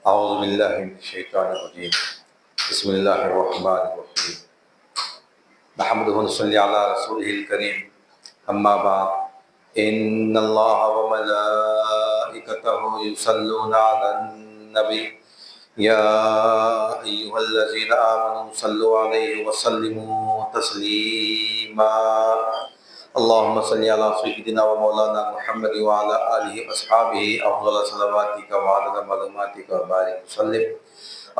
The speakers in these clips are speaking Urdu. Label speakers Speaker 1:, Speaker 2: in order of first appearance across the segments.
Speaker 1: اعوذ باللہ من الشیطان الرجیم بسم اللہ الرحمن الرحیم نحمدہ ونصلی علی رسولہ الکریم اما بعد ان اللہ وملائکتہ یصلون علی النبی یا ایھا الذین آمنوا صلوا علیہ وسلموا تسلیما اللهم صل على سيدنا ومولانا محمد وعلى آله وأصحابه أفضل صلواتك وعدد معلوماتك وبارك وسلم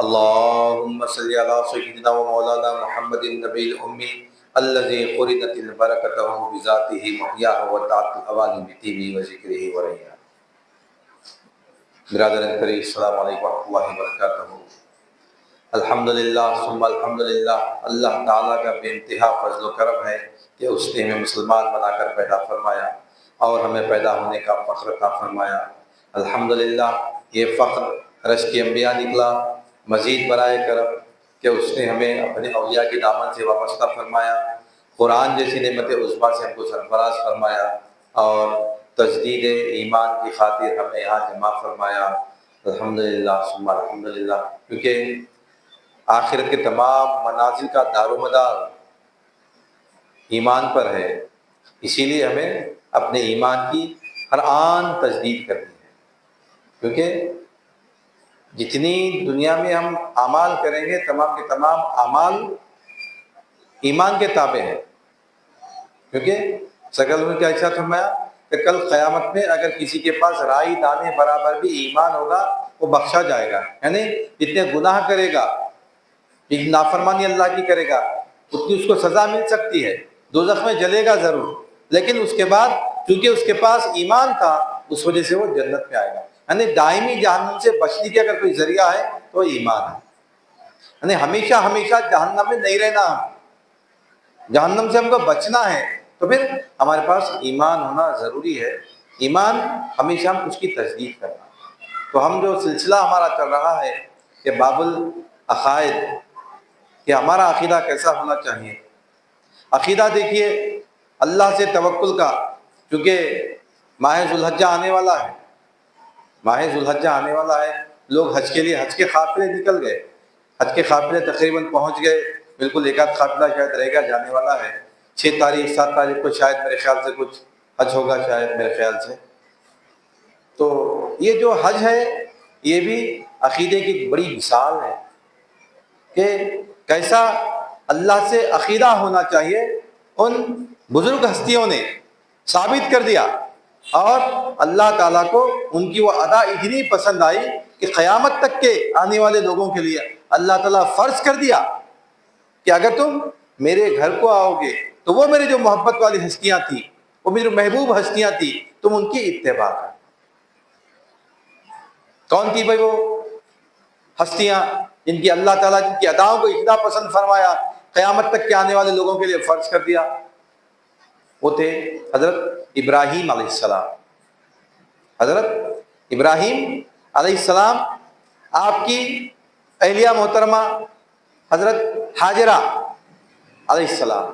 Speaker 1: اللهم صل على سيدنا ومولانا محمد النبي الأمي الذي قرنت البركته بذاته محياه وتعت الأواني بطيبه وذكره وريحانه. برادران کریم السلام علیکم ورحمۃ اللہ وبرکاتہ. الحمدللہ ثم الحمدللہ، اللہ تعالیٰ کا بے انتہا فضل و کرم ہے کہ اس نے ہمیں مسلمان بنا کر پیدا فرمایا اور ہمیں پیدا ہونے کا فخر عطا فرمایا. الحمدللہ یہ فخر رشک انبیاء نکلا، مزید برائے کرم کہ اس نے ہمیں اپنے اولیاء کی دامن سے وابستہ فرمایا، قرآن جیسی نعمت عظمیٰ سے ہم کو سرفراز فرمایا اور تجدید ایمان کی خاطر ہمیں یہاں جمع فرمایا. الحمدللہ ثم الحمدللہ، کیونکہ آخرت کے تمام منازل کا دار و مدار ایمان پر ہے، اسی لیے ہمیں اپنے ایمان کی ہر آن تجدید کرنی ہے، کیونکہ جتنی دنیا میں ہم اعمال کریں گے تمام کے تمام اعمال ایمان کے تابع ہیں. کیونکہ سکل میں کیا ایسا فرمایا کہ کل قیامت میں اگر کسی کے پاس رائی دانے برابر بھی ایمان ہوگا وہ بخشا جائے گا، یعنی جتنے گناہ کرے گا، جتنی نافرمانی اللہ کی کرے گا اتنی اس کو سزا مل سکتی ہے، دوزخ میں جلے گا ضرور، لیکن اس کے بعد چونکہ اس کے پاس ایمان تھا اس وجہ سے وہ جنت میں آئے گا. یعنی دائمی جہنم سے بچنے کی اگر کوئی ذریعہ ہے تو ایمان ہے. یعنی ہمیشہ ہمیشہ جہنم میں نہیں رہنا، جہنم سے ہم کو بچنا ہے تو پھر ہمارے پاس ایمان ہونا ضروری ہے. ایمان ہمیشہ ہم اس کی تجدید کرنا. تو ہم جو سلسلہ ہمارا چل رہا ہے کہ باب العقائد، کہ ہمارا عقیدہ کیسا ہونا چاہیے. عقیدہ دیکھیے اللہ سے توکل کا، کیونکہ ماہ ذوالحجہ آنے والا ہے، ماہ ذوالحجہ آنے والا ہے. لوگ حج کے لیے حج کے قافلے نکل گئے، حج کے قافلے تقریباً پہنچ گئے، بالکل ایک آدھ قافلہ شاید رہے گا جانے والا ہے. 6 تاریخ 7 تاریخ کو شاید میرے خیال سے کچھ حج ہوگا، شاید میرے خیال سے. تو یہ جو حج ہے یہ بھی عقیدے کی بڑی مثال ہے کہ کیسا اللہ سے عقیدہ ہونا چاہیے. ان بزرگ ہستیوں نے ثابت کر دیا اور اللہ تعالیٰ کو ان کی وہ ادا اتنی پسند آئی کہ قیامت تک کے آنے والے لوگوں کے لیے اللہ تعالیٰ فرض کر دیا کہ اگر تم میرے گھر کو آؤ گے تو وہ میرے جو محبت والی ہستیاں تھیں، وہ میری محبوب ہستیاں تھیں، تم ان کی اتباع کرو. کون تھی بھائی وہ ہستیاں جن کی اللہ تعالیٰ جن کی اداؤں کو اتنا پسند فرمایا، قیامت تک کے آنے والے لوگوں کے لیے فرض کر دیا؟ وہ تھے حضرت ابراہیم علیہ السلام. حضرت ابراہیم علیہ السلام، آپ کی اہلیہ محترمہ حضرت حاجرہ علیہ السلام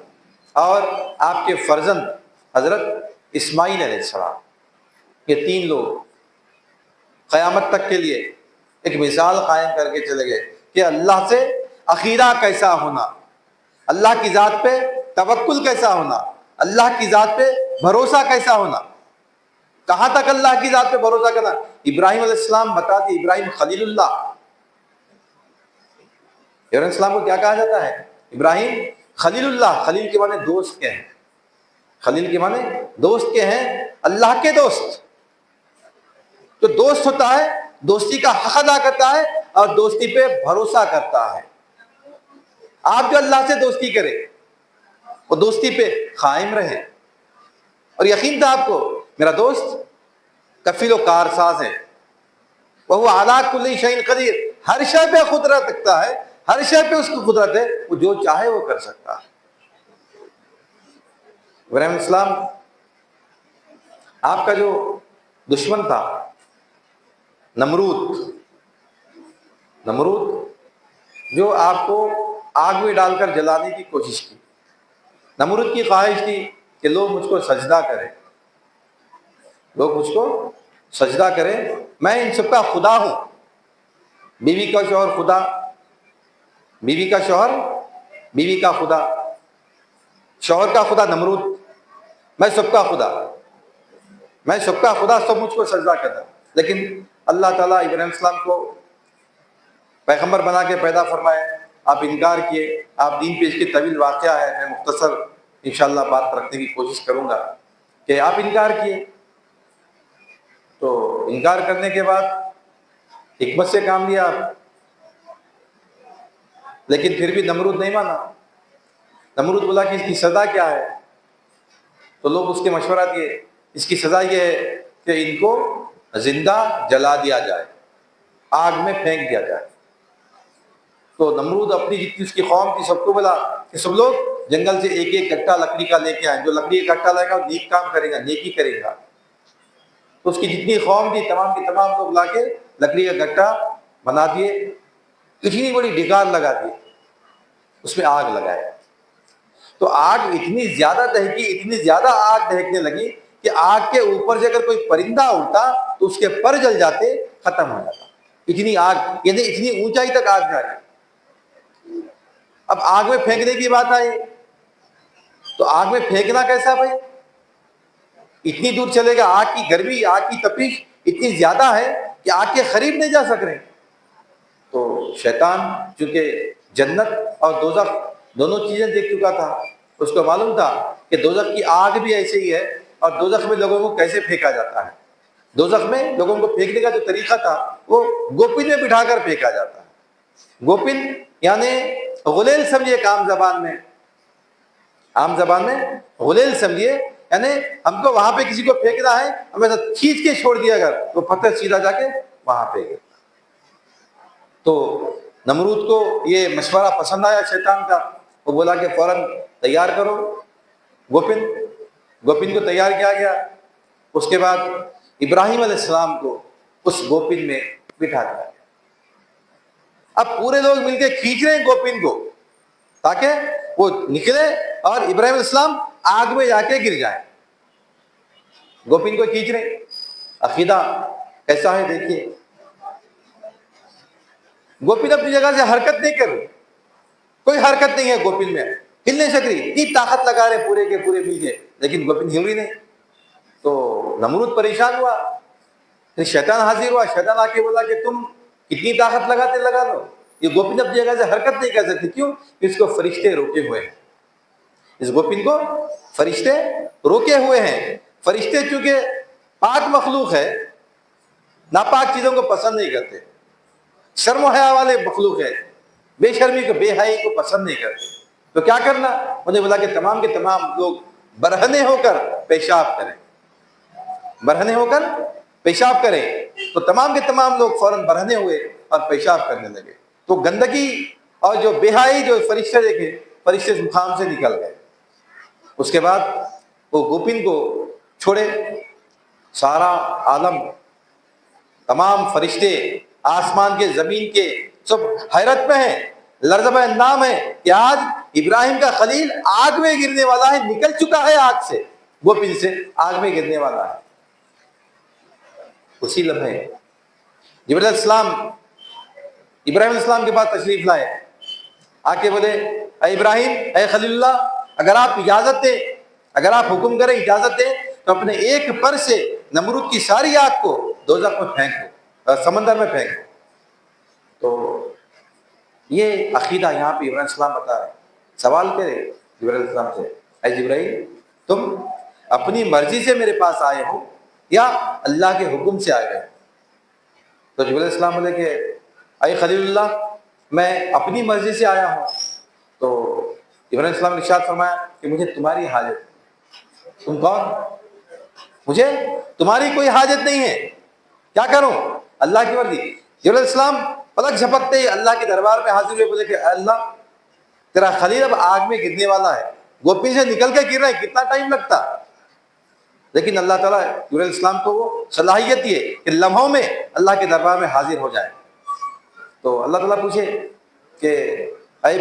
Speaker 1: اور آپ کے فرزند حضرت اسماعیل علیہ السلام، یہ 3 لوگ قیامت تک کے لیے ایک مثال قائم کر کے چلے گئے کہ اللہ سے عقیدہ کیسا ہونا، اللہ کی ذات پہ توکل کیسا ہونا، اللہ کی ذات پہ بھروسہ کیسا ہونا. کہاں تک اللہ کی ذات پہ بھروسہ کرنا؟ ابراہیم علیہ السلام بتاتے، ابراہیم خلیل اللہ. ابراہیم علیہ السلام کو کیا کہا جاتا ہے؟ ابراہیم خلیل اللہ. خلیل کے معنی دوست کے ہیں، خلیل کے معنی دوست کے ہیں، اللہ کے دوست. جو دوست ہوتا ہے دوستی کا حق ادا کرتا ہے اور دوستی پہ بھروسہ کرتا ہے. آپ جو اللہ سے دوستی کرے وہ دوستی پہ قائم رہے اور یقین تھا آپ کو میرا دوست کفیل و کارساز ہے، وہ اعلیٰ کل شیء قدیر، ہر شے پہ قدرت رکھتا ہے، ہر شے پہ اس کی قدرت ہے، وہ جو چاہے وہ کر سکتا ہے. ابراہیم علیہ السلام آپ کا جو دشمن تھا نمرود جو آپ کو آگ میں ڈال کر جلانے کی کوشش کی. نمرود کی خواہش تھی کہ لوگ مجھ کو سجدہ کریں، لوگ مجھ کو سجدہ کریں، میں ان سب کا خدا ہوں. بیوی کا شوہر خدا، بیوی کا شوہر، بیوی کا خدا، شوہر کا خدا نمرود، میں سب کا خدا، میں سب کا خدا، سب مجھ کو سجدہ کرتا. لیکن اللہ تعالیٰ ابراہیم علیہ السلام کو پیغمبر بنا کے پیدا فرمائے، آپ انکار کیے. آپ دین پیش کے طویل واقعہ ہے، میں مختصر انشاءاللہ بات رکھنے کی کوشش کروں گا کہ آپ انکار کیے. تو انکار کرنے کے بعد حکمت سے کام لیا آپ، لیکن پھر بھی نمرود نہیں مانا. نمرود بولا کہ اس کی سزا کیا ہے؟ تو لوگ اس کے مشورہ دیے، اس کی سزا یہ ہے کہ ان کو زندہ جلا دیا جائے، آگ میں پھینک دیا جائے. تو نمرود اپنی جتنی اس کی قوم تھی سب کو بولا کہ سب لوگ جنگل سے ایک ایک گٹا لکڑی کا لے کے آئیں، جو لکڑی کا گٹا لائے گا وہ نیک کام کرے گا، نیکی کرے گا. تو اس کی جتنی قوم تھی تمام کی تمام لوگ لا کے لکڑی کا گٹا بنا دیے، اتنی بڑی ڈگار لگا دی، اس میں آگ لگائے. تو آگ اتنی زیادہ دہکی، اتنی زیادہ آگ دہکنے لگی کہ آگ کے اوپر سے اگر کوئی پرندہ اڑتا تو اس کے پر جل جاتے، ختم ہو جاتا. اتنی آگ، یعنی اتنی اونچائی تک آگ جا رہی. اب آگ میں پھینکنے کی بات آئی تو آگ میں پھینکنا کیسا بھائی؟ اتنی دور چلے گا، آگ کی گرمی، آگ کی تپش اتنی زیادہ ہے کہ آگ کے قریب نہیں جا سک رہے. تو شیطان چونکہ جنت اور دوزخ دونوں چیزیں دیکھ چکا تھا، اس کو معلوم تھا کہ دوزخ کی آگ بھی ایسے ہی ہے اور دوزخ میں لوگوں کو کیسے پھینکا جاتا ہے. دوزخ میں لوگوں کو پھینکنے کا جو طریقہ تھا وہ گوپن میں بٹھا کر پھینکا جاتا ہے. گوپن یعنی غلیل سمجھیے، ایک عام زبان میں، عام زبان میں غلیل سمجھیے، یعنی ہم کو وہاں پہ کسی کو پھینکنا ہے، ہمیں کھینچ کے چھوڑ دیا اگر تو پتھر سیدھا جا کے وہاں پھینکے. تو نمرود کو یہ مشورہ پسند آیا شیطان کا، وہ بولا کہ فوراً تیار کرو گوپن. گوپن کو تیار کیا گیا. اس کے بعد ابراہیم علیہ السلام کو اس گوپن میں بٹھا دیا گیا. اب پورے لوگ مل کے کھینچ رہے ہیں گوپن کو تاکہ وہ نکلے اور ابراہیم علیہ السلام آگ میں جا کے گر جائے. گوپن کو کھینچ رہے ہیں. عقیدہ ایسا ہے دیکھیے، گوپن اپنی جگہ سے حرکت نہیں کر رہی، کوئی حرکت نہیں ہے گوپن میں، ہل نہیں سک رہی. اتنی طاقت لگا رہے پورے کے پورے مل کے، لیکن گوپن ہل رہی نہیں. تو نمرود پریشان ہوا، پھر شیطان حاضر ہوا. شیطان آ کے بولا کہ تم کتنی طاقت لگاتے لگا لو، یہ گوپن اپنی جگہ سے حرکت نہیں کر سکتی. کیوں؟ اس کو فرشتے روکے ہوئے ہیں. اس گوپن کو فرشتے روکے ہوئے ہیں. فرشتے چونکہ پاک مخلوق ہے، ناپاک چیزوں کو پسند نہیں کرتے، شرم و حیا والے مخلوق ہے، بے شرمی کو، بے حیائی کو پسند نہیں کرتے. تو کیا کرنا؟ انہیں بولا کہ تمام کے تمام لوگ برہنے ہو کر پیشاب کریں، برہنے ہو کر پیشاب کریں. تو تمام کے تمام لوگ فوراً برہنے ہوئے اور پیشاب کرنے لگے. تو گندگی اور جو بے حیائی جو فرشتے دیکھے، فرشتے مقام سے نکل گئے. اس کے بعد وہ گوپن کو چھوڑے. سارا عالم، تمام فرشتے، آسمان کے، زمین کے، سب حیرت میں ہیں، لرزبہ اندام ہے کہ آج ابراہیم کا خلیل آگ میں گرنے والا ہے، نکل چکا ہے آگ سے، گوپن سے آگ میں گرنے والا ہے. اسی لمحے جبرائیل علیہ السلام ابراہیم علیہ السلام کے پاس تشریف لائے. آ کے بولے اے ابراہیم، اے خلیل اللہ، اگر آپ اجازت دیں، اگر آپ حکم کریں، اجازت دیں تو اپنے ایک پر سے نمرود کی ساری آگ کو دوزخ میں پھینک دو، سمندر میں پھینک دو. تو یہ عقیدہ یہاں پہ ابراہیم علیہ السلام بتا رہے. سوال کرے جبرائیل علیہ السلام سے، اے جبرائیل، تم اپنی مرضی سے میرے پاس آئے ہو یا اللہ کے حکم سے آئے ہو؟ تو جبرائیل علیہ السلام بولے کہ اے خلیل اللہ، میں اپنی مرضی سے آیا ہوں. تو ابراہیم علیہ السلام نے ارشاد فرمایا کہ مجھے تمہاری حاجت نہیں. تم کون؟ مجھے تمہاری کوئی حاجت نہیں ہے، کیا کروں؟ اللہ کی مرضی. جبرائیل علیہ السلام پلک جھپکتے ہی اللہ کے دربار میں حاضر ہوئے، بولے کہ اے اللہ، تیرا خلیل اب آگ میں گرنے والا ہے، گوپن سے نکل کے گر رہا ہے، کتنا ٹائم لگتا؟ لیکن اللہ تعالیٰ جبرائیل علیہ السلام کو وہ صلاحیت دیے کہ لمحوں میں اللہ کے دربار میں حاضر ہو جائے. تو اللہ تعالیٰ پوچھے کہ اے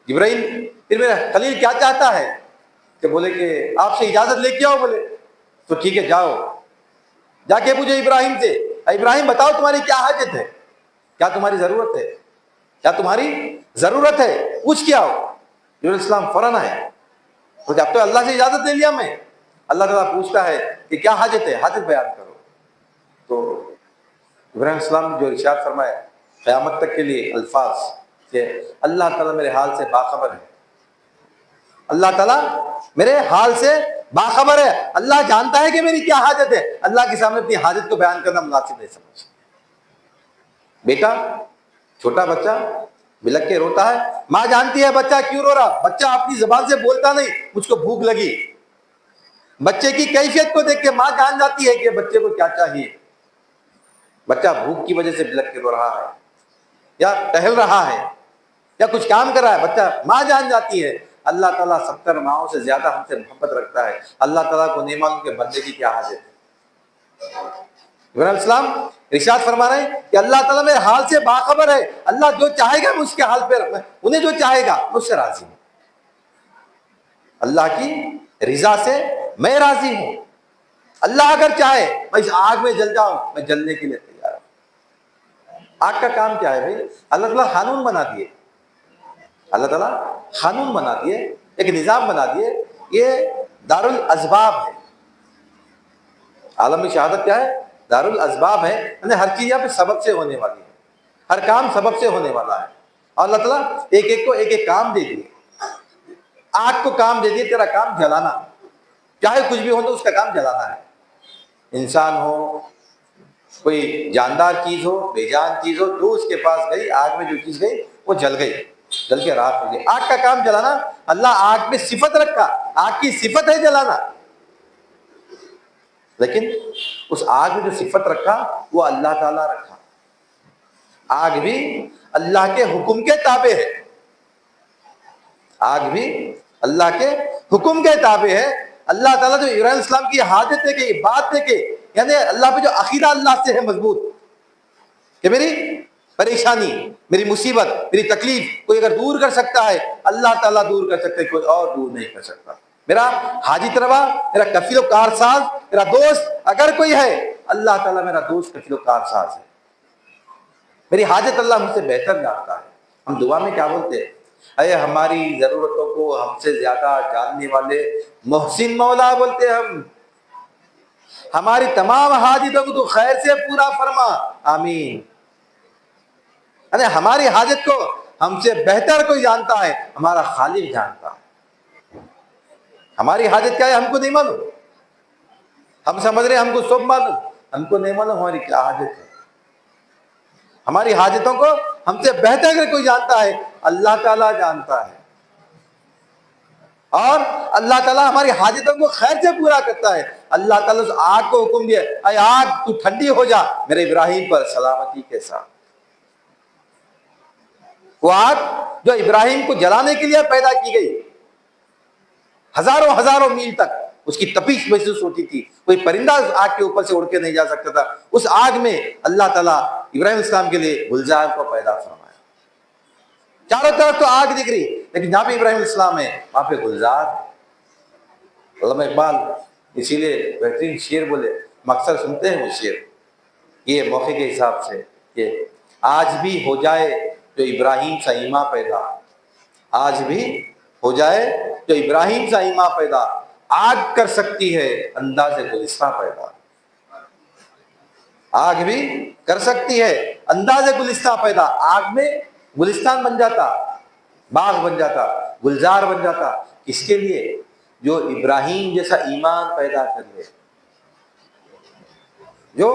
Speaker 1: جبرائیل، پھر میرا خلیل کیا چاہتا ہے؟ کہ بولے کہ آپ سے اجازت لے کے آؤ. بولے تو ٹھیک ہے، جاؤ. جا کے پوچھے ابراہیم سے، اے ابراہیم بتاؤ تمہاری کیا حاجت ہے؟ کیا تمہاری ضرورت ہے؟ کیا تمہاری ضرورت ہے؟ پوچھ کے آؤ۔ جبرائیل علیہ السلام فوراً آئے، تو اب تو اللہ سے اجازت لے لیا میں، اللہ تعالیٰ پوچھتا ہے کہ کیا حاجت ہے، حاجت بیان کرو۔ تو ابراہیم علیہ السلام جو ارشاد فرمائے قیامت تک کے لیے الفاظ کہ اللہ تعالیٰ میرے حال سے باخبر ہے، اللہ تعالیٰ میرے حال سے باخبر ہے، اللہ جانتا ہے کہ میری کیا حاجت ہے، اللہ کے سامنے اپنی حاجت کو بیان کرنا مناسب نہیں سمجھ۔ بیٹا، چھوٹا بچہ بلک کے روتا ہے، ماں جانتی ہے بچہ کیوں رو رہا، بچہ اپنی زبان سے بولتا نہیں مجھ کو بھوک لگی، بچے کی کیفیت کو دیکھ کے ماں جان جاتی ہے کہ بچے کو کیا چاہیے۔ بچہ بھوک کی وجہ سے بلک کے رو رہا ہے یا ٹہل رہا ہے یا کچھ کام کر رہا ہے، بچہ ماں جان جاتی ہے۔ اللہ تعالیٰ 70 ماؤں سے زیادہ ہم سے محبت رکھتا ہے، اللہ تعالیٰ کو نہیں معلوم کہ بندے کی کیا حاجت ہے۔ ابراہیم علیہ السلام ارشاد فرما رہے ہیں کہ اللہ تعالیٰ میرے حال سے باخبر ہے، اللہ جو چاہے گا میں اس کے حال پہ انہیں جو چاہے گا مجھ سے راضی ہوں، اللہ کی رضا سے میں راضی ہوں۔ اللہ اگر چاہے میں اس آگ میں جل جاؤں، میں جلنے کے لیے تیار ہوں۔ آگ کا کام کیا ہے بھائی؟ اللہ تعالیٰ قانون بنا دیے، اللہ تعالیٰ قانون بنا دیے، ایک نظام بنا دیے، یہ دارالاسباب ہے۔ عالم شہادت کیا ہے؟ دارالاسباب ہے، یعنی ہر چیز یہاں پہ سبب سے ہونے والی ہے، ہر کام سبب سے ہونے والا ہے۔ اور اللہ تعالیٰ ایک ایک کو ایک ایک کام دے دیے۔ آگ کو کام دے دیے تیرا کام جلانا، چاہے کچھ بھی ہو تو اس کا کام جلانا ہے، انسان ہو، کوئی جاندار چیز ہو، بے جان چیز ہو، جو اس کے پاس گئی آگ میں جو چیز گئی وہ جل گئی، جل کے راکھ ہو گئی۔ آگ کا کام جلانا، اللہ آگ میں صفت رکھا، آگ کی صفت ہے جلانا، لیکن اس آگ میں جو صفت رکھا وہ اللہ تعالیٰ رکھا۔ آگ بھی اللہ کے حکم کے تابع ہے، آگ بھی اللہ کے حکم کے تابع ہے۔ اللہ تعالیٰ جو ابراہیم علیہ السلام کی حاجت دے کے، بات دے کے، یعنی اللہ پہ جو عقیدہ اللہ سے ہے مضبوط کہ میری پریشانی، میری مصیبت، میری تکلیف کوئی اگر دور کر سکتا ہے اللہ تعالیٰ دور کر سکتا ہے، کوئی اور دور نہیں کر سکتا۔ میرا حاجت روا، میرا کفیل و کارساز، میرا دوست اگر کوئی ہے، اللہ تعالیٰ میرا دوست کفیل و کارساز ہے۔ میری حاجت اللہ مجھ سے بہتر جانتا ہے۔ ہم دعا میں کیا بولتے ہیں؟ اے ہماری ضرورتوں کو ہم سے زیادہ جاننے والے محسن مولا بولتے ہیں ہم، ہماری تمام حاجتوں کو تو خیر سے پورا فرما، آمین۔ یعنی ہماری حاجت کو ہم سے بہتر کوئی جانتا ہے، ہمارا خالق جانتا ہے۔ ہماری حاجت کیا ہے ہم کو نہیں معلوم، ہم سمجھ رہے ہیں ہم کو سب معلوم، ہم کو نہیں معلوم ہماری کیا حاجت ہے۔ ہماری حاجتوں کو ہم سے بہتر اگر کوئی جانتا ہے اللہ تعالیٰ جانتا ہے، اور اللہ تعالیٰ ہماری حاجتوں کو خیر سے پورا کرتا ہے۔ اللہ تعالیٰ اس آگ کو حکم دیا، اے آگ تو ٹھنڈی ہو جا میرے ابراہیم پر سلامتی کے ساتھ۔ وہ آگ جو ابراہیم کو جلانے کے لیے پیدا کی گئی، ہزاروں ہزاروں میل تک اس کی تپش محسوس ہوتی تھی، کوئی پرندہ اس آگ کے اوپر سے اڑ کے نہیں جا سکتا تھا۔ اس آگ میں اللہ تعالیٰ ابراہیم السلام کے لیے گلزار کو پیدا فرمایا۔ چاروں طرف تو آگ دکھ رہی، لیکن جہاں پہ ابراہیم السلام ہے وہاں پہ گلزار ہے۔ علامہ اقبال اسی لیے بہترین شعر بولے، مقصد سنتے ہیں وہ شعر یہ موقع کے حساب سے کہ آج بھی ہو جائے جو ابراہیم سا ایماں پیدا، آج بھی ہو جائے جو ابراہیم سا ایماں پیدا، آگ کر سکتی ہے انداز گلستاں پیدا۔ آگ بھی کر سکتی ہے انداز گلستاں پیدا، آگ میں گلستان بن جاتا، باغ بن جاتا، گلزار بن جاتا، کس کے لیے؟ جو ابراہیم جیسا ایمان پیدا کر لے، جو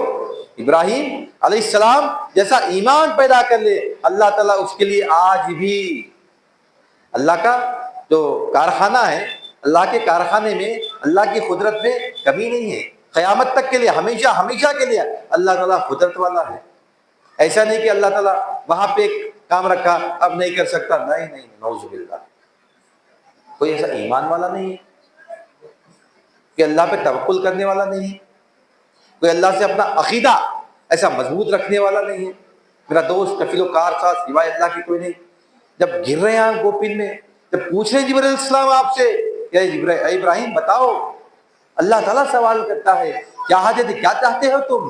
Speaker 1: ابراہیم علیہ السلام جیسا ایمان پیدا کر لے، اللہ تعالیٰ اس کے لیے آج بھی، اللہ کا جو کارخانہ ہے، اللہ کے کارخانے میں اللہ کی قدرت میں کمی نہیں ہے، قیامت تک کے لیے، ہمیشہ ہمیشہ کے لیے اللہ تعالیٰ قدرت والا ہے۔ ایسا نہیں کہ اللہ تعالیٰ وہاں پہ ایک کام رکھا اب نہیں کر سکتا، نہیں نہیں، نعوذ باللہ، کوئی ایسا ایمان والا نہیں ہے کہ اللہ پہ توکل کرنے والا نہیں ہے، کوئی اللہ سے اپنا عقیدہ ایسا مضبوط رکھنے والا نہیں ہے۔ میرا دوست کفیل و کار ساتھ سوائے اللہ کی کوئی نہیں۔ جب گر رہے ہیں آپ گوپن میں، جب پوچھ رہے ہیں جبرائیل علیہ السلام آپ سے کہ اے ابراہیم بتاؤ، اللہ تعالیٰ سوال کرتا ہے کیا حاجت ہے، کیا چاہتے ہو تم؟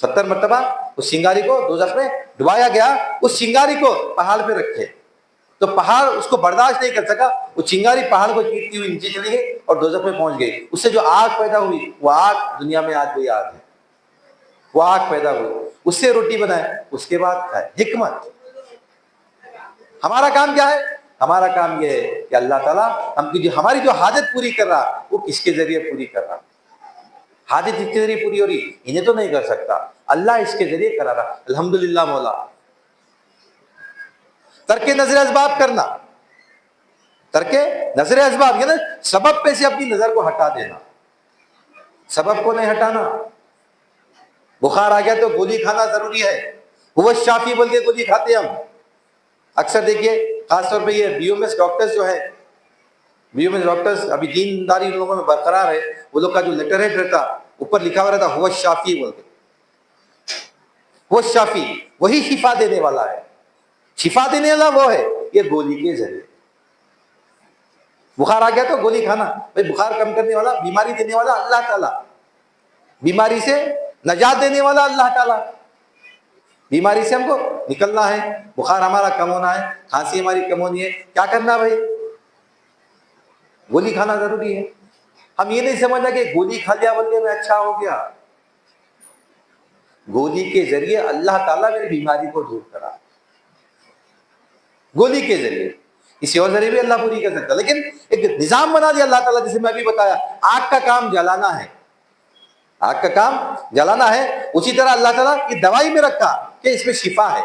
Speaker 1: 70 مرتبہ اس چنگاری کو دوزخ میں ڈبایا گیا، اس چنگاری کو پہاڑ پہ رکھے تو پہاڑ اس کو برداشت نہیں کر سکا، وہ چنگاری پہاڑ کو چیرتی ہوئی نیچے چلی گئی اور دوزخ میں پہنچ گئی۔ اس سے جو آگ پیدا ہوئی وہ آگ دنیا میں آج بھی آگ ہے، وہ آگ پیدا ہوئی، اس سے روٹی بنائے، اس کے بعد کھائے۔ حکمت۔ ہمارا کام کیا ہے؟ ہمارا کام یہ ہے کہ اللہ تعالیٰ ہماری جو حاجت پوری کر رہا وہ کس کے ذریعے پوری کر رہا؟ حاجت اس کے ذریعے پوری ہو رہی، انہیں تو نہیں کر سکتا، اللہ اس کے ذریعے کرا رہا۔ الحمدللہ مولا۔ ترک نظر اسباب کرنا، ترک نظر اسباب یعنی سبب پہ سے اپنی نظر کو ہٹا دینا، سبب کو نہیں ہٹانا۔ بخار آ گیا تو گولی کھانا ضروری ہے، وہ شافی بول کے گولی کھاتے ہم اکثر۔ دیکھیے خاص طور پہ یہ بی ایم ایس ڈاکٹرز جو ہے، بی ایم ایس ڈاکٹرز ابھی دینداری ان لوگوں میں برقرار ہے، وہ لوگ کا جو لیٹر ہیڈ رہتا اوپر لکھا ہوا رہتا ہوا شافی بول کے، وہ شافی وہی شفا دینے والا ہے، شفا دینے والا وہ ہے، یہ گولی کے ذریعے۔ بخار آ گیا تو گولی کھانا، بھائی بخار کم کرنے والا، بیماری دینے والا اللہ تعالیٰ، بیماری سے نجات دینے والا اللہ تعالیٰ۔ بیماری سے ہم کو نکلنا ہے، بخار ہمارا کم ہونا ہے، کھانسی ہماری کم ہونی ہے، کیا کرنا بھائی؟ گولی کھانا ضروری ہے۔ ہم یہ نہیں سمجھنا کہ گولی کھا لیا بولتے میں اچھا ہو گیا، گولی کے ذریعے اللہ تعالیٰ میری بیماری کو دور کرا، گولی کے ذریعے، کسی اور ذریعے بھی اللہ پوری کر سکتا، لیکن ایک نظام بنا دیا اللہ تعالیٰ، جسے میں بھی بتایا آگ کا کام جلانا ہے، آگ کا کام جلانا ہے، اسی طرح اللہ تعالیٰ کی دوائی میں رکھا کہ اس میں شفا ہے،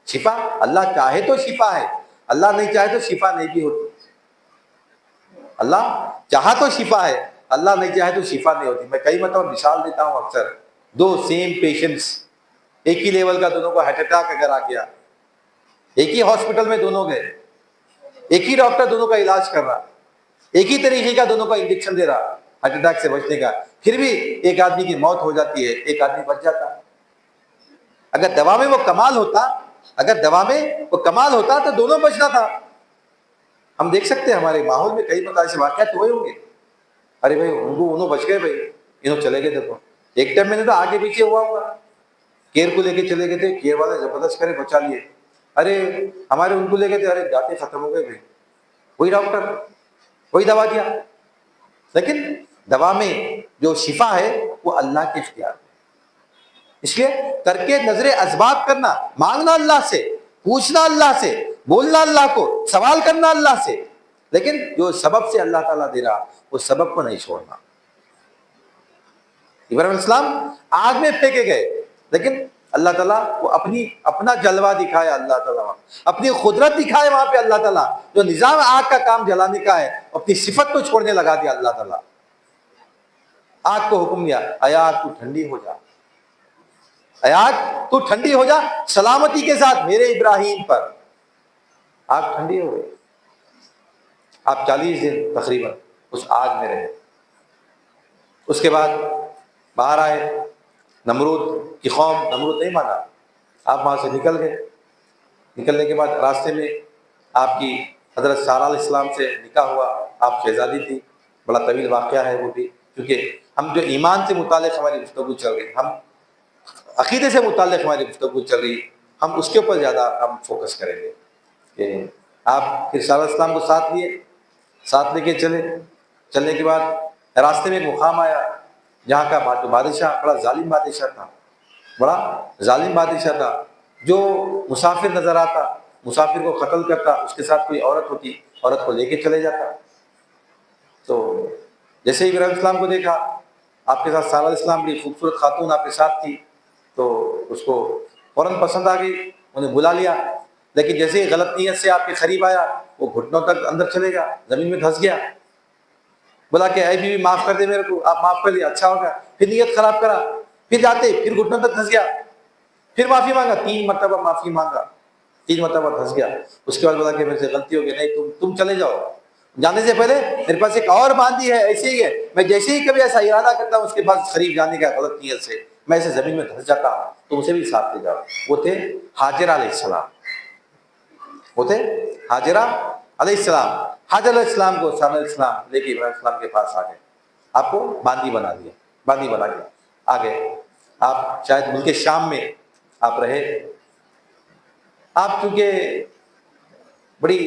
Speaker 1: شفا اللہ چاہے تو شفا ہے، اللہ نہیں چاہے تو شفا نہیں بھی ہوتی، اللہ چاہا تو شفا ہے، اللہ نہیں چاہے تو شفا نہیں ہوتی۔ میں کئی مرتبہ مثال دیتا ہوں اکثر، دو سیم پیشنٹس، ایک ہی لیول کا، دونوں کو ہارٹ اٹیک اگر آ گیا، ایک ہی ہاسپٹل میں دونوں گئے، ایک ہی ڈاکٹر دونوں کا علاج کر رہا، ایک ہی طریقے کا دونوں کا انجیکشن دے رہا ہارٹ اٹیک سے بچنے کا، پھر بھی ایک آدمی کی موت ہو جاتی ہے، ایک آدمی بچ جاتا۔ اگر دوا میں وہ کمال ہوتا، اگر دوا میں وہ کمال ہوتا تو دونوں بچنا تھا۔ ہم دیکھ سکتے ہیں ہمارے ماحول میں کئی متعدد سے واقعات ہوئے ہوں گے، ارے بھائی انہوں بچ گئے، بھائی انہوں چلے گئے، دیکھو ایک ٹائم میں نے تو آگے پیچھے ہوا ہوگا، کیئر کو لے کے چلے گئے تھے، کیئر والے زبردست کرے بچا لیے، ارے ہمارے ان کو لے گئے تھے، ارے دانتیں ختم ہو گئے، بھائی وہی ڈاکٹر وہی دوا دیا۔ لیکن دوا میں جو شفا ہے وہ اللہ کے اختیار ہے، اس لیے ترک نظر اسباب کرنا، مانگنا اللہ سے، پوچھنا اللہ سے، بولنا اللہ کو، سوال کرنا اللہ سے، لیکن جو سبب سے اللہ تعالیٰ دے رہا وہ سبب کو نہیں چھوڑنا۔ ابراہیم علیہ السلام آگ میں پھینکے گئے، لیکن اللہ تعالیٰ وہ اپنا جلوہ دکھایا، اللہ تعالیٰ اپنی قدرت دکھائے وہاں پہ، اللہ تعالیٰ جو نظام آگ کا کام جلانے کا ہے اپنی صفت کو چھوڑنے لگا دیا اللہ تعالیٰ۔ آگ کو حکم دیا، اے آگ تو ٹھنڈی ہو جا، اے آگ تو ٹھنڈی ہو جا سلامتی کے ساتھ میرے ابراہیم پر۔ آگ ٹھنڈی ہو گئی، آپ 40 دن تقریباً اس آگ میں رہے، اس کے بعد باہر آئے، نمرود کی قوم، نمرود نہیں مانا، آپ وہاں سے نکل گئے، نکلنے کے بعد راستے میں آپ کی حضرت سارہ علیہ السلام سے نکاح ہوا، آپ شہزادی تھی، بڑا طویل واقعہ ہے وہ بھی، کیونکہ ہم جو ایمان سے متعلق ہماری گفتگو چل رہی، ہم عقیدے سے متعلق ہماری گفتگو چل رہی، ہم اس کے اوپر زیادہ ہم فوکس کریں گے کہ آپ پھر سارہ علیہ السلام کو ساتھ لیے، ساتھ لے کے چلنے کے بعد راستے میں ایک مقام آیا جہاں کا بادشاہ بڑا ظالم بادشاہ تھا، بڑا ظالم بادشاہ تھا، جو مسافر نظر آتا مسافر کو قتل کرتا، اس کے ساتھ کوئی عورت ہوتی عورت کو لے کے چلے جاتا۔ تو جیسے ابراہیم علیہ السلام کو دیکھا، آپ کے ساتھ سارہ علیہ السلام بھی خوبصورت خاتون آپ کے ساتھ تھی، تو اس کو فوراً پسند آ گئی، انہیں بلا لیا، لیکن جیسے ہی غلط نیت سے آپ کے قریب آیا وہ گھٹنوں تک اندر چلے گا، زمین میں دھنس گیا، بولا کہ اے بیوی معاف کر دے میرے کو، آپ معاف کر دیا، اچھا ہوگا، پھر نیت خراب کرا، پھر جاتے پھر گھٹنوں تک دھنس گیا، پھر معافی مانگا، 3 مرتبہ معافی مانگا، 3 مرتبہ دھنس گیا، اس کے بعد بولا کہ میرے سے غلطی ہو گئی، نہیں تم چلے جاؤ، جانے سے پہلے میرے پاس ایک اور باندھی ہے، ایسے ہی ہے، میں جیسے ہی کبھی ایسا ارادہ کرتا ہوں اس کے پاس قریب جانے کا غلط نیت سے، میں اسے زمین میں دھنس جاتا ہوں، تو اسے بھی ساتھ لے جاؤ۔ وہ تھے ہاجرہ علیہ السلام، وہ تھے ہاجرہ علیہ السلام، حاجر علیہ السلام کو سارہ علیہ السلام لے کے ابراہیم السلام کے پاس آ گئے، آپ کو باندھی بنا دیا، باندھی بنا کے آ گئے، آپ شاید ملک شام میں آپ رہے، آپ چونکہ بڑی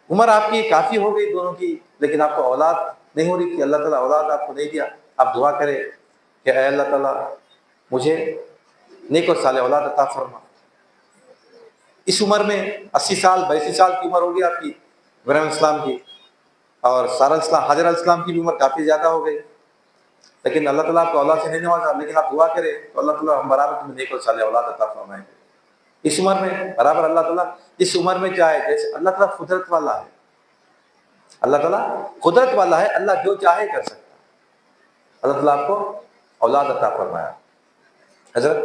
Speaker 1: عمر آپ کی کافی ہو گئی دونوں کی، لیکن آپ کو اولاد نہیں ہو رہی تھی، اللہ تعالیٰ اولاد آپ کو نہیں دیا، آپ دعا کرے کہ اے اللہ تعالیٰ مجھے نیک اور صالح اولاد عطا فرما۔ اس عمر میں 80 سال 82 سال کی عمر ہوگی آپ کی ابراہیم علیہ السلام کی، اور سارہ السلام حاجر علیہ السلام کی بھی عمر کافی زیادہ ہو گئی، لیکن اللہ تعالیٰ آپ کو اولاد سے نہیں نوازا، لیکن آپ دعا کرے تو اللہ تعالیٰ ہم برابر تمہیں نیک اور صالح اولاد عطا فرمائیں گے۔ اس عمر میں برابر اللہ تعالیٰ اس عمر میں چاہے، جیسے اللہ تعالیٰ قدرت والا ہے، اللہ تعالیٰ قدرت والا ہے، اللہ جو چاہے کر سکتا ہے۔ اللہ تعالیٰ آپ کو اولاد عطا فرمایا۔ حضرت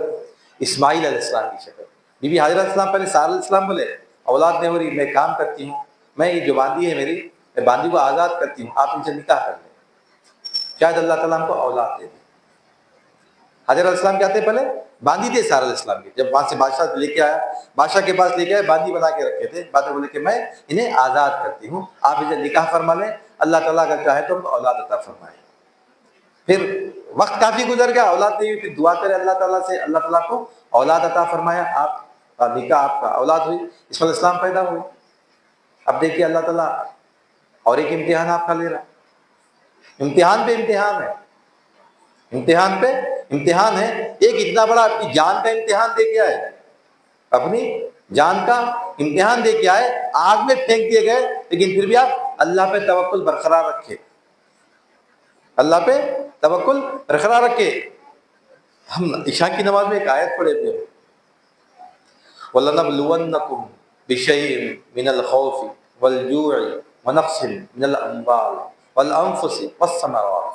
Speaker 1: اسماعیل علیہ السلام کی شکل، بی بی حاجرہ علیہ السلام پہلے سارہ علیہ السلام بولے اولاد نہیں ہو رہی، میں کام کرتی ہوں، میں یہ جو باندھی ہے میری، میں باندھی کو آزاد کرتی ہوں، آپ ان سے نکاح کر لیں، شاید اللہ تعالیٰ ہم کو اولاد دے دے۔ حاجر علیہ السلام کیا تھے؟ پہلے باندھی تھے سارہ علیہ السلام کی، جب وہاں سے بادشاہ لے کے آیا، بادشاہ کے پاس لے کے آئے، باندھی بنا کے رکھے تھے، بعد میں بولے کہ میں انہیں آزاد کرتی ہوں، آپ انہیں نکاح فرما لیں، اللہ تعالیٰ اگر چاہے تو اولاد عطا فرمائے۔ پھر وقت کافی گزر گیا، اولاد نہیں ہوئی، پھر دعا کرے اللہ تعالیٰ سے، اللہ تعالیٰ کو اولاد عطا فرمایا، آپ کا نکاح، آپ کا اولاد ہوئی، اسماعیل علیہ السلام پیدا ہوئے۔ اب دیکھیے اللہ تعالیٰ اور ایک امتحان آپ کا لے رہا، امتحان پہ امتحان ہے، امتحان پہ امتحان ہے، ایک اتنا بڑا آپ کی جان کا امتحان دے کے آئے، اپنی جان کا امتحان دے کے آئے، آگ میں پھینک دیے گئے، لیکن پھر بھی آپ اللہ پہ توکل برقرار رکھے، اللہ پہ توکل برقرار رکھے۔ ہم عشاء کی نماز میں ایک آیت پڑھے تھے، وَلَنَبْلُوَنَّكُمْ بِشَيْءٍ مِّنَ الْخَوْفِ وَالْجُوعِ وَنَقْصٍ مِّنَ الْأَمْوَالِ وَالْأَنفُسِ وَالثَّمَرَاتِ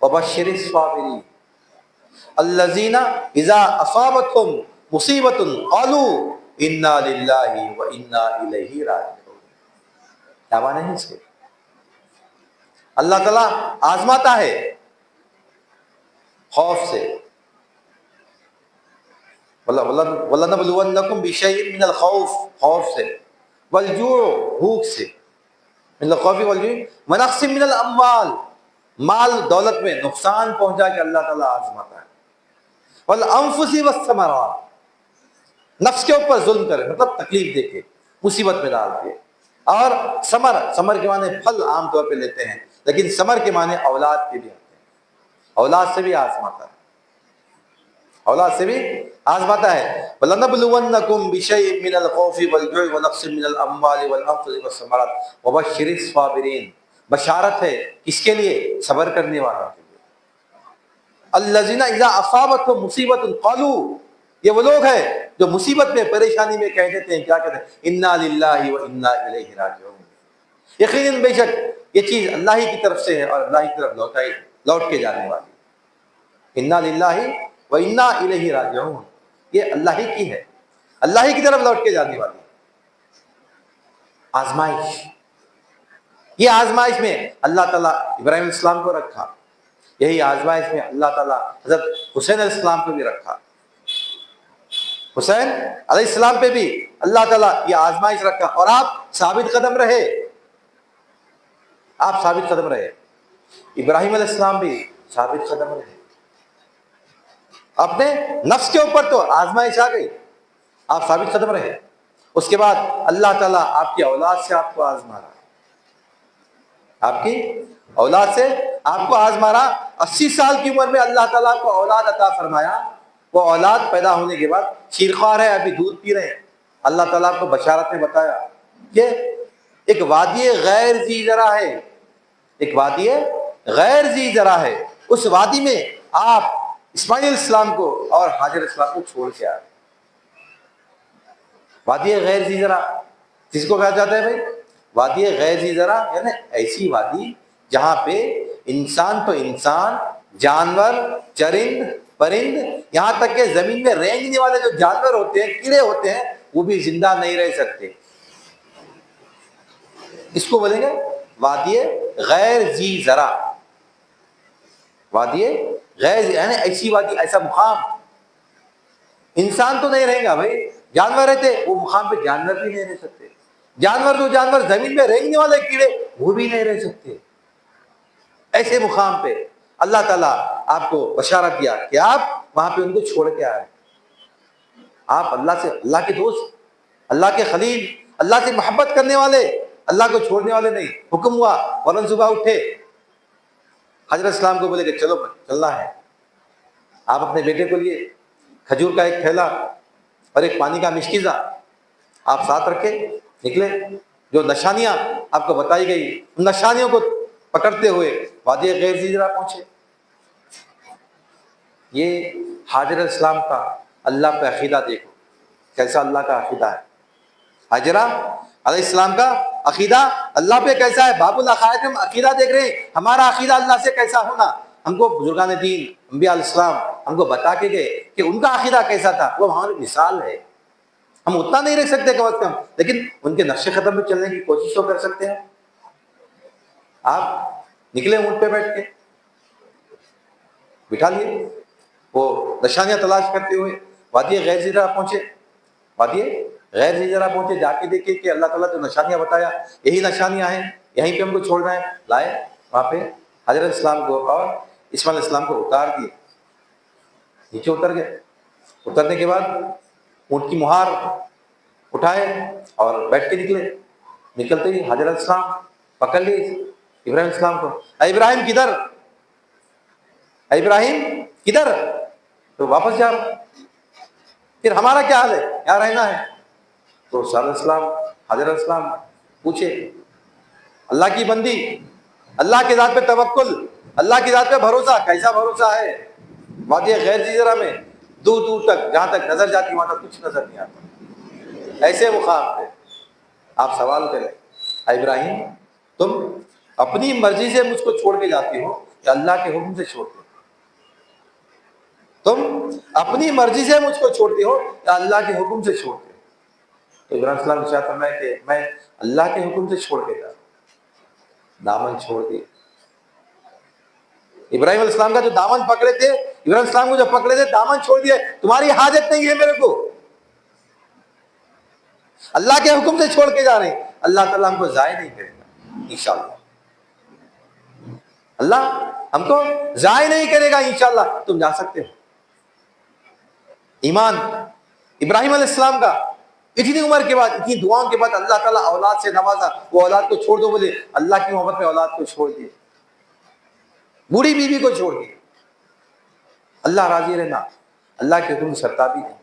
Speaker 1: وَبَشِّرِ الصَّابِرِينَ الَّذِينَ إِذَا أَصَابَتْهُمْ مُصِيبَةٌ قَالُوا إِنَّا لِلَّهِ وَإِنَّا إِلَيْهِ رَاجِعُونَ۔ کیا معنی ہے اس کے؟ اللہ تعالیٰ آزماتا ہے خوف سے، وَلَنَبْلُوَنَّكُمْ بِشَيْءٍ مِّنَ الْخَوْفِ، خوف سے، وَالْجُوعِ، بھوک سے، مِّنَ الْخَوْفِ وَالْجُوعِ وَنَقْصٍ مِّنَ الْأَمْوَالِ، مال دولت میں نقصان پہنچا کے اللہ تعالیٰ آزماتا ہے، وَالْأَنفُسِ وَالثَّمَرَاتِ، نفس کے اوپر ظلم کرے، مطلب تکلیف دے کے، مصیبت میں ڈال کے، اور ثمر کے معنی پھل عام طور پہ لیتے ہیں، لیکن ثمر کے معنی اولاد کے بھی آتے ہیں، اولاد سے بھی آزماتا ہے، اولاد سے بھی آزماتا ہے۔ وَلَنَبْلُوَنَّكُمْ بِشَيْءٍ مِّنَ الْخَوْفِ وَالْجُوعِ وَنَقْصٍ مِّنَ الْأَمْوَالِ وَالْأَنفُسِ وَالثَّمَرَاتِ وَبَشِّرِ الصَّابِرِينَ، بشارت ہے کس کے لیے؟ صبر کرنے والوں کے لیے۔ الَّذِينَ إِذَا أَصَابَتْهُمْ مُصِيبَةٌ قَالُوا، یہ وہ لوگ ہیں جو مصیبت میں، پریشانی میں کہہ دیتے ہیں، کیا کہتے ہیں؟ اِنَّا لِلَّهِ وَإِنَّا إِلَيْهِ رَاجِعُونَ، یقیناً بے شک یہ چیز اللہ ہی کی طرف سے ہے اور اللہ ہی کی طرف لوٹ کے جانے والی، اِنَّا لِلَّهِ وَإِنَّا إِلَيْهِ رَاجِعُونَ، یہ اللہ ہی کی ہے، اللہ ہی کی طرف لوٹ کے جانے والی آزمائش۔ یہ آزمائش میں اللہ تعالیٰ ابراہیم علیہ السلام کو رکھا، یہی آزمائش میں اللہ تعالیٰ حضرت حسین علیہ السلام کو بھی رکھا، حسین علیہ السلام پہ بھی اللہ تعالیٰ یہ آزمائش رکھا، اور آپ ثابت قدم رہے، آپ ثابت قدم رہے، ابراہیم علیہ السلام بھی ثابت قدم رہے، اپنے نفس کے اوپر تو آزمائش آ گئی، آپ ثابت قدم رہے، اس کے بعد اللہ تعالیٰ آپ کی اولاد سے آپ کو آزما رہا، آپ کی اولاد سے آپ کو آزما رہا، 80 سال کی عمر میں اللہ تعالیٰ کو اولاد عطا فرمایا، وہ اولاد پیدا ہونے کے بعد شیرخوار ہے، ابھی دودھ پی رہے ہیں، اللہ تعالیٰ کو بشارت میں بتایا کہ ایک وادی غیر ذی زرع ہے، ایک وادی غیر ذی زرع ہے، اس وادی میں آپ اسماعیل علیہ السلام کو اور حاجر علیہ السلام کو چھوڑ کے آئے۔ وادی غیر ذی زرع جس کو کہا جاتا ہے بھائی، وادی غیر ذی زرع یعنی ایسی وادی جہاں پہ انسان تو انسان، جانور، چرند پرند، یہاں تک کہ زمین میں رینگنے والے جو جانور ہوتے ہیں، کیڑے ہوتے ہیں، وہ بھی زندہ نہیں رہ سکتے، اس کو بولیں گے وادی غیر ذی زرع، وادی غیر یعنی ایسی وادی، ایسا مقام، انسان تو نہیں رہے گا بھائی، جانور رہتے، وہ مقام پہ جانور بھی نہیں رہ سکتے، جانور جو جانور زمین میں رہنے والے کیڑے وہ بھی نہیں رہ سکتے، ایسے مقام پہ اللہ تعالیٰ آپ کو بشارت دیا کہ آپ وہاں پہ ان کو چھوڑ کے آئے. آپ اللہ سے، اللہ کے دوست، اللہ کے خلیل، اللہ سے محبت کرنے والے، اللہ کو چھوڑنے والے نہیں. حکم ہوا، فوراً صبح اٹھے، حضرت السلام کو بولے کہ چلو چلنا ہے. آپ اپنے بیٹے کو لیے کھجور کا ایک تھیلا اور ایک پانی کا مشکیزہ آپ ساتھ رکھے نکلے. جو نشانیاں آپ کو بتائی گئی ان نشانیوں کو پکڑتے ہوئے وادی غیر زیرہ پہنچے. یہ حاجر علیہ السلام کا اللہ پہ عقیدہ دیکھو کیسا اللہ کا عقیدہ ہے. حاجرہ علیہ السلام کا عقیدہ اللہ پہ کیسا ہے. باب العقائد میں ہم عقیدہ دیکھ رہے ہیں، ہمارا عقیدہ اللہ سے کیسا ہونا. ہم کو بزرگان دین انبیاء علیہ السلام ہم کو بتا کے گئے کہ ان کا عقیدہ کیسا تھا. وہ ہماری مثال ہے. ہم اتنا نہیں رکھ سکتے کم از کم، لیکن ان کے نقش قدم پہ چلنے کی کوشش تو کر سکتے ہیں. آپ نکلے اونٹ پہ بیٹھ کے، بٹھا لیے، وہ نشانیاں تلاش کرتے ہوئے وادی غیر زیرہ پہنچے. وادی غیر زیرہ پہنچے، جا کے دیکھے کہ اللہ تعالیٰ جو نشانیاں بتایا یہی نشانیاں ہیں، یہیں پہ ہم کو چھوڑنا ہے. لائے وہاں پہ حضرت اسلام کو اور اسماعیل علیہ السلام کو اتار دیے. نیچے اتر گئے. اترنے کے بعد اونٹ کی مہار اٹھائے اور بیٹھ کے نکلے. نکلتے ہی حضرت السلام پکڑ لیے ابراہیم السلام کو. اے ابراہیم کدھر، اے ابراہیم کدھر. تو واپس جا رہا. پھر ہمارا کیا حال ہے، یہاں رہنا ہے. تو حضرت السلام پوچھے، اللہ کی بندی، اللہ کی ذات پہ توکل، اللہ کی ذات پہ بھروسہ کیسا بھروسہ ہے. وادی غیر زیرہ میں دور دور تک جہاں تک نظر جاتی وہاں تک کچھ نظر نہیں آتا. ایسے مقام پہ آپ سوال کریں، اے ابراہیم تم اپنی مرضی سے مجھ کو چھوڑ کے جاتے ہو یا اللہ کے حکم سے چھوڑتے ہو. تم اپنی مرضی سے مجھ کو چھوڑتے ہو یا اللہ کے حکم سے چھوڑتے ہو. تو ابراہیم السلام نے چاہتا میں کہ میں اللہ کے حکم سے چھوڑ کے جاتا. دامن چھوڑ دیے. ابراہیم علیہ السلام کا جو دامن پکڑے تھے، ابراہیم السلام کو جو پکڑے تھے دامن چھوڑ دیے. تمہاری حاجت نہیں ہے میرے کو، اللہ کے حکم سے چھوڑ کے جا رہے ہیں. اللہ تعالیٰ ہم کو ضائع نہیں کرے گا انشاءاللہ. اللہ ہم کو ضائع نہیں کرے گا انشاءاللہ. تم جا سکتے ہو. ایمان ابراہیم علیہ السلام کا اتنی عمر کے بعد، اتنی دعاؤں کے بعد اللہ تعالیٰ اولاد سے نوازا. وہ اولاد کو چھوڑ دو بولے، اللہ کی محبت میں اولاد کو چھوڑ دیے، بوڑھی بیوی کو چھوڑ دیے. اللہ راضی رہنا، اللہ کے حکم سرتابی نہیں،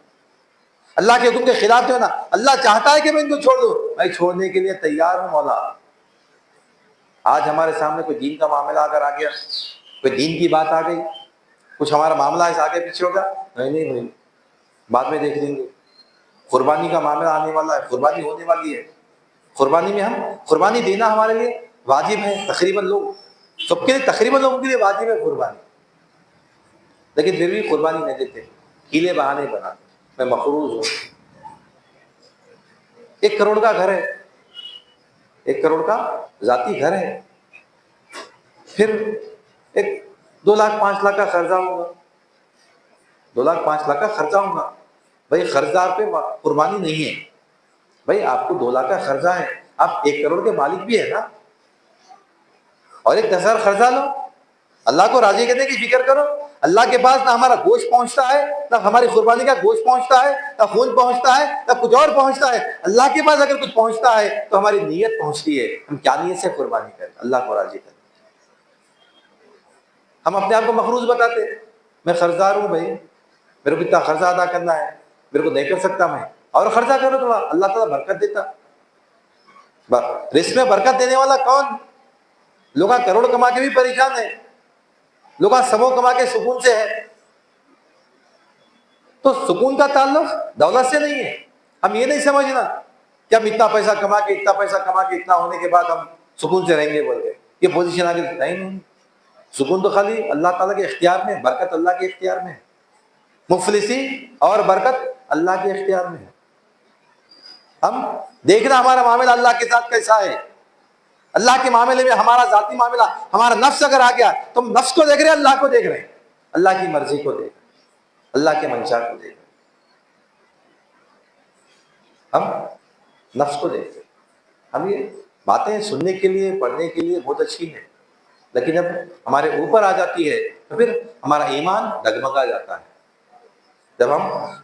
Speaker 1: اللہ کے حکم کے خلاف جو ہے نا، اللہ چاہتا ہے کہ میں ان کو چھوڑ دوں، میں چھوڑنے کے لیے تیار ہوں مولا. آج ہمارے سامنے کوئی دین کا معاملہ اگر آ گیا، کوئی دین کی بات آ گئی، کچھ ہمارا معاملہ اس آگے پیچھے ہوگا، نہیں ہوئی، بعد میں دیکھ لیں گے. قربانی کا معاملہ آنے والا ہے، قربانی ہونے والی ہے. قربانی میں ہم قربانی دینا ہمارے لیے واجب ہے. تقریباً لوگ، سب کے لیے، تقریباً لوگوں کے لیے واجب ہے قربانی، لیکن پھر بھی قربانی نہیں دیتے، ہیلے بہانے بناتے. میں مقروض ہوں، 1 کروڑ کا گھر ہے، 1 کروڑ کا ذاتی گھر ہے، پھر 2 لاکھ 5 لاکھ کا قرضہ ہوگا، 2 لاکھ 5 لاکھ کا خرچہ ہوگا. بھائی قرضدار پہ قربانی نہیں ہے. بھائی آپ کو 2 لاکھ کا قرضہ ہے، آپ 1 کروڑ کے مالک بھی ہے نا، اور 10,000 قرضہ لو. اللہ کو راضی کرنے کی فکر کرو. اللہ کے پاس نہ ہمارا گوشت پہنچتا ہے، نہ ہماری قربانی کا گوشت پہنچتا ہے، نہ خون پہنچتا ہے، نہ کچھ اور پہنچتا ہے. اللہ کے پاس اگر کچھ پہنچتا ہے تو ہماری نیت پہنچتی ہے. ہم کیا نیت سے قربانی کریں؟ اللہ کو راضی کریں. ہم اپنے آپ کو مقروض بتاتے ہیں، میں قرضدار ہوں، بھائی میرے کو اتنا قرضہ ادا کرنا ہے، میرے کو نہیں کر سکتا میں، اور قرضہ کرو تھوڑا، اللہ تعالیٰ برکت دیتا. رزق میں برکت دینے والا کون؟ لوگ کروڑ کما کے بھی پریشان ہیں، لوگ سبوں کما کے سکون سے ہے. تو سکون کا تعلق دولت سے نہیں ہے. ہم یہ نہیں سمجھنا کہ ہم اتنا پیسہ کما کے اتنا ہونے کے بعد ہم سکون سے رہیں گے بول کے یہ پوزیشن آگے نہیں. سکون تو خالی اللہ تعالیٰ کے اختیار میں، برکت اللہ کے اختیار میں ہے، مفلسی اور برکت اللہ کے اختیار میں ہے. ہم دیکھنا ہمارا معاملہ اللہ کے ساتھ کیسا ہے. اللہ کے معاملے میں ہمارا ذاتی معاملہ، ہمارا نفس اگر آ گیا تو ہم نفس کو دیکھ رہے ہیں، اللہ کو دیکھ رہے ہیں، اللہ کی مرضی کو دیکھ رہے ہیں، اللہ کے منشا کو دیکھ رہے ہیں. ہم نفس کو دیکھ رہے ہیں. ہم یہ باتیں سننے کے لیے، پڑھنے کے لیے بہت اچھی ہیں، لیکن جب ہمارے اوپر آ جاتی ہے تو پھر ہمارا ایمان ڈگمگا جاتا ہے. جب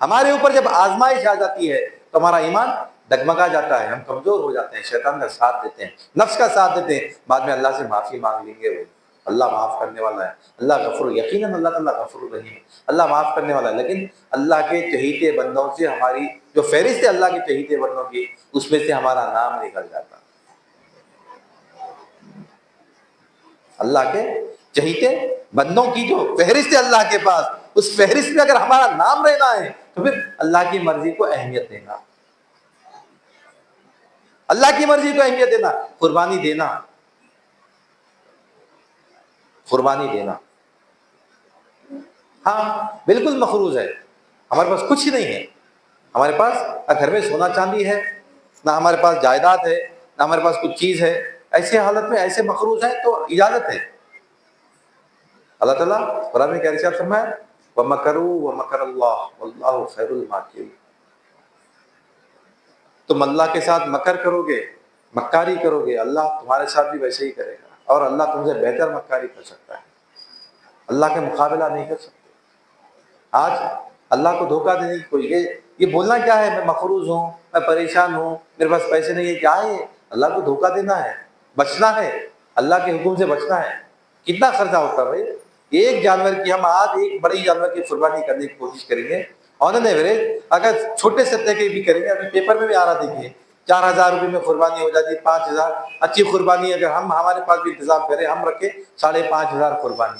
Speaker 1: ہمارے اوپر جب آزمائش آ جاتی ہے تو ہمارا ایمان ڈگمگا جاتا ہے، ہم کمزور ہو جاتے ہیں، شیطان کا ساتھ دیتے ہیں، نفس کا ساتھ دیتے ہیں، بعد میں اللہ سے معافی مانگ لیں گے، وہ اللہ معاف کرنے والا ہے، اللہ غفور، یقیناً اللہ تعالیٰ غفور الرحیم، اللہ معاف کرنے والا ہے، لیکن اللہ کے چہیتے بندوں سے ہماری جو فہرست ہے اللہ کے چہیتے بندوں کی، اس میں سے ہمارا نام نکل جاتا، اللہ کے چہیتے بندوں کی جو فہرست ہے اللہ کے پاس، اس فہرست میں اگر ہمارا نام رہنا ہے تو پھر اللہ کی مرضی کو اہمیت دینا، اللہ کی مرضی کو اہمیت دینا، قربانی دینا، قربانی دینا، ہاں بالکل مقروض ہے، ہمارے پاس کچھ ہی نہیں ہے، ہمارے پاس نہ گھر میں سونا چاندی ہے، نہ ہمارے پاس جائیداد ہے، نہ ہمارے پاس کچھ چیز ہے، ایسے حالت میں ایسے مقروض ہیں تو اجازت ہے، اللہ تعالیٰ قرآن میں کیا ارشاد فرمایا، وَمَكَرُوا وَمَكَرَ اللَّهُ وَاللَّهُ خَيْرُ الْمَاكِرِينَ، تم اللہ کے ساتھ مکر کرو گے، مکاری کرو گے، اللہ تمہارے ساتھ بھی ویسے ہی کرے گا، اور اللہ تم سے بہتر مکاری کر سکتا ہے، اللہ کے مقابلہ نہیں کر سکتے۔ آج اللہ کو دھوکہ دینے کی کوئی یہ بولنا کیا ہے، میں مقروض ہوں، میں پریشان ہوں، میرے پاس پیسے نہیں ہے، کیا ہے یہ؟ اللہ کو دھوکہ دینا ہے، بچنا ہے، اللہ کے حکم سے بچنا ہے۔ کتنا خرچہ ہوتا ہے بھائی، ایک جانور کی، ہم آج ایک بڑی جانور کی قربانی کرنے کی کوشش کریں گے، آن این ایوریج اگر چھوٹے سطح کے بھی کریں گے، ابھی پیپر میں بھی آ رہا دیکھیے 4,000 روپے میں قربانی ہو جاتی ہے، 5,000 اچھی قربانی اگر ہمارے پاس بھی انتظام کریں، ہم رکھیں 5,500 قربانی،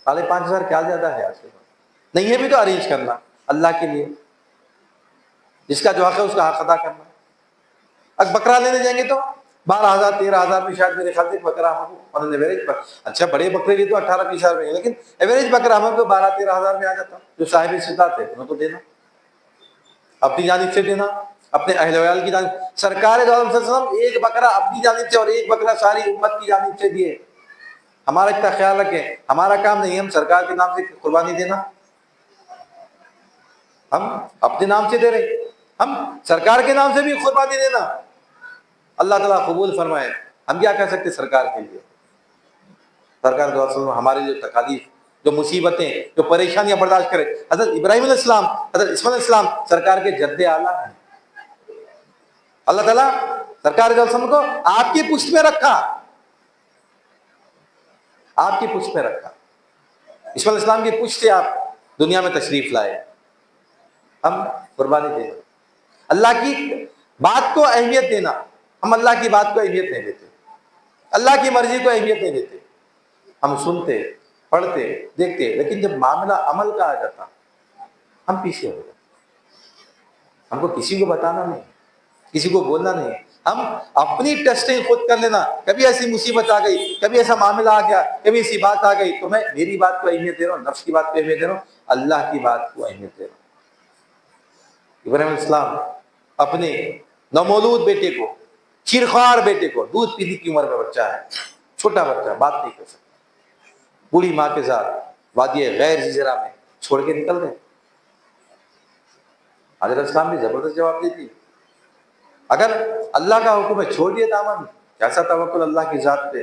Speaker 1: 5,500 کیا زیادہ ہے آج کے بعد، نہیں ہے بھی تو ارینج کرنا اللہ کے لیے، جس کا جو حق ہے اس کا حق ادا کرنا۔ اب بکرا لینے جائیں گے تو 12,000 13,000 میں شاید میرے خیال سے بکرا ہم ایوریج پر، اچھا بڑے بکرے بھی تو 18-20,000 میں، لیکن ایوریج بکرا ہم تو 12-13,000 میں آ جاتا، جو صاحب استطاعت ہے انہوں کو دینا، اپنی جانب سے دینا، اپنے اہل ویال کی جانب، سرکار دو عالم صلی اللہ علیہ وسلم ایک بکرا اپنی جانب سے اور ایک بکرا ساری امت کی جانب سے دیے۔ ہمارا اتنا خیال رکھیں، ہمارا کام نہیں ہم سرکار کے نام سے قربانی دینا، ہم اپنے نام سے دے رہے، ہم سرکار کے نام سے بھی قربانی دینا، اللہ تعالیٰ قبول فرمائے۔ ہم کیا کر سکتے سرکار کے لیے؟ سرکار دو علیہ وسلم ہمارے جو تکالیف، جو مصیبتیں، جو پریشانیاں برداشت کرے، حضرت ابراہیم علیہ السلام، حضرت اسماعیل علیہ السلام سرکار کے جد اعلیٰ ہیں، اللہ تعالیٰ سرکار دو علیہ وسلم کو آپ کی پشت میں رکھا، آپ کی پشت میں رکھا، اسماعیل علیہ السلام کی پشت سے آپ دنیا میں تشریف لائے، ہم قربانی دینا، اللہ کی بات کو اہمیت دینا، ہم اللہ کی بات کو اہمیت نہیں دیتے، اللہ کی مرضی کو اہمیت نہیں دیتے، ہم سنتے پڑھتے دیکھتے، لیکن جب معاملہ عمل کا آ جاتا ہم پیچھے ہو جاتے، ہم کو کسی کو بتانا نہیں، کسی کو بولنا نہیں، ہم اپنی ٹیسٹنگ خود کر لینا، کبھی ایسی مصیبت آ گئی، کبھی ایسا معاملہ آ گیا، کبھی ایسی بات آ گئی تو میں میری بات کو اہمیت دے رہا ہوں، نفس کی بات کو اہمیت دے رہا ہوں، اللہ کی بات کو اہمیت دے رہا ہوں۔ ابراہیم علیہ السلام اپنے نومولود بیٹے کو، چیرخوار بیٹے کو، دودھ پینے کی عمر میں بچہ ہے، چھوٹا بچہ، بات نہیں کر سکتا، بوڑھی ماں کے ساتھ وادی غیر زرہ میں چھوڑ کے نکل گئے۔ حضرت السلام بھی زبردست جواب دیتی، اگر اللہ کا حکم ہے چھوڑ دیے دامن، کیسا توکل اللہ کی ذات پہ،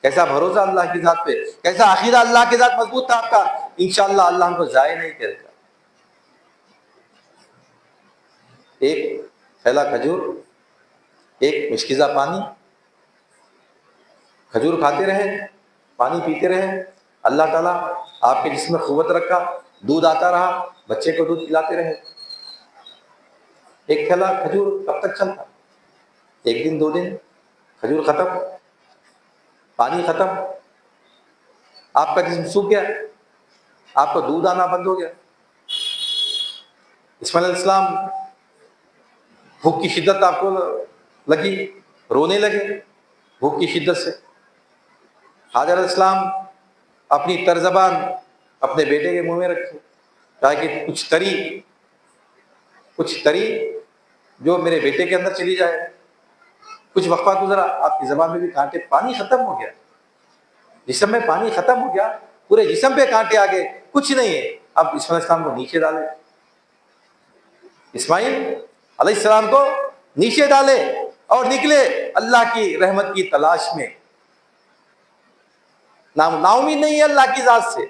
Speaker 1: کیسا بھروسہ اللہ کی ذات پہ، کیسا عقیدہ اللہ کے ذات مضبوط تھا آپ کا، انشاءاللہ اللہ ہم کو ضائع نہیں کرے گا۔ ایک تھیلا کھجور، ایک مشکیزہ پانی، کھجور کھاتے رہے، پانی پیتے رہے، اللہ تعالیٰ آپ کے جسم میں قوت رکھا، دودھ آتا رہا، بچے کو دودھ پلاتے رہے۔ ایک تھیلا کھجور کب تک چلتا؟ ایک دن 2 دن، کھجور ختم، پانی ختم، آپ کا جسم سوکھ گیا، آپ کو دودھ آنا بند ہو گیا۔ اسماعیل علیہ السلام بھوک کی شدت آپ کو لگی، رونے لگے بھوک کی شدت سے۔ حاجر علیہ السلام اپنی ترزبان اپنے بیٹے کے منہ میں رکھی تاکہ کچھ تری جو میرے بیٹے کے اندر چلی جائے۔ کچھ وقفہ گزرا، آپ کی زبان میں بھی کانٹے، پانی ختم ہو گیا، جسم میں پانی ختم ہو گیا، پورے جسم پہ کانٹے آ گئے، کچھ نہیں ہے۔ اب اسماعیل علیہ السلام کو نیچے ڈالے، اسماعیل علیہ السلام کو نیچے ڈالے اور نکلے اللہ کی رحمت کی تلاش میں۔ نا امید نہیں ہے اللہ کی ذات سے،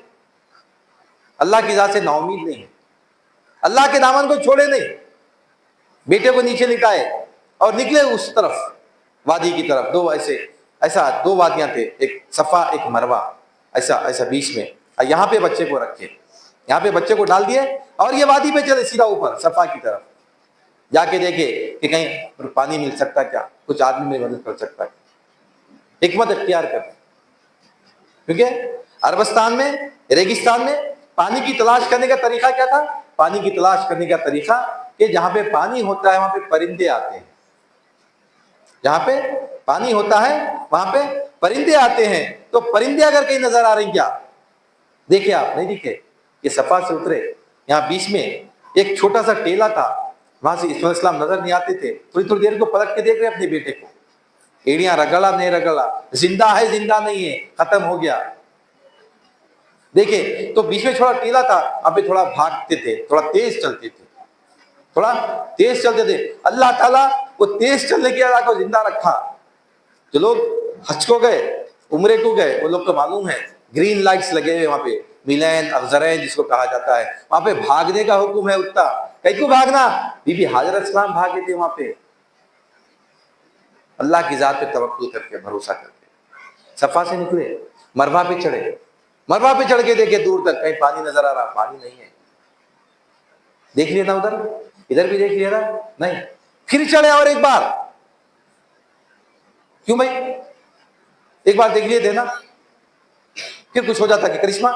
Speaker 1: اللہ کی ذات سے نا امید نہیں ہے۔ اللہ کے دامن کو چھوڑے نہیں، بیٹے کو نیچے لٹائے اور نکلے اس طرف وادی کی طرف. ایسا دو وادیاں تھے، ایک صفا ایک مروہ، ایسا بیچ میں. یہاں پہ بچے کو رکھے، یہاں پہ بچے کو ڈال دیے اور یہ وادی پہ چلے سیدھا اوپر صفا کی طرف. جا کے دیکھے کہ کہیں پانی مل سکتا کیا، کچھ آدمی میں مدد کر سکتا ہے. حکمت اختیار کر، کیونکہ عربستان میں ریگستان میں پانی کی تلاش کرنے کا طریقہ کیا تھا؟ پانی کی تلاش کرنے کا طریقہ کہ جہاں پہ پانی ہوتا ہے وہاں پہ پرندے آتے ہیں. جہاں پہ پانی ہوتا ہے وہاں پہ پرندے آتے ہیں. تو پرندے اگر کہیں نظر آ رہی کیا؟ دیکھے آپ نہیں دیکھے کہ صفا سے اترے، یہاں بیچ میں ایک چھوٹا سا ٹیلا تھا، وہاں سے اسماعیل السلام نظر نہیں آتے تھے. تھوڑی دیر کو پلٹ کے دیکھ رہے اپنے بیٹے کو، ایڑیاں رگڑا نہیں رگڑا، زندہ ہے زندہ نہیں ہے، ختم ہو گیا. دیکھے تو بیچ میں تھوڑا ٹیلا تھا، اب بھی تھوڑا بھاگتے تھے، تھوڑا تیز چلتے تھے، تھوڑا تیز چلتے تھے. اللہ تعالیٰ وہ تیز چلنے کی اللہ کو زندہ رکھا. جو لوگ حج کو گئے، عمرے کو گئے، وہ لوگ کو معلوم ہے گرین لائٹس لگے ہوئے وہاں پہ، میلین افزرین جس کو کہا جاتا ہے، وہاں پہ بھاگنے کا حکم ہے. اتنا کہیں کو بھاگنا، بی بی حاجر السلام بھاگے تھے وہاں پہ، اللہ کی ذات پہ توکل کر کے، بھروسہ کر کے. صفا سے نکلے، مروہ پہ چڑھے، مروہ پہ چڑھ کے دیکھے دور تک کہیں پانی نظر آ رہا، پانی نہیں ہے. دیکھ لیا تھا ادھر بھی دیکھ لیا تھا نہیں. پھر چڑھے اور ایک بار، کیوں بھائی ایک بار دیکھ لیے تھے نا، پھر کچھ ہو جاتا کہ کرشمہ،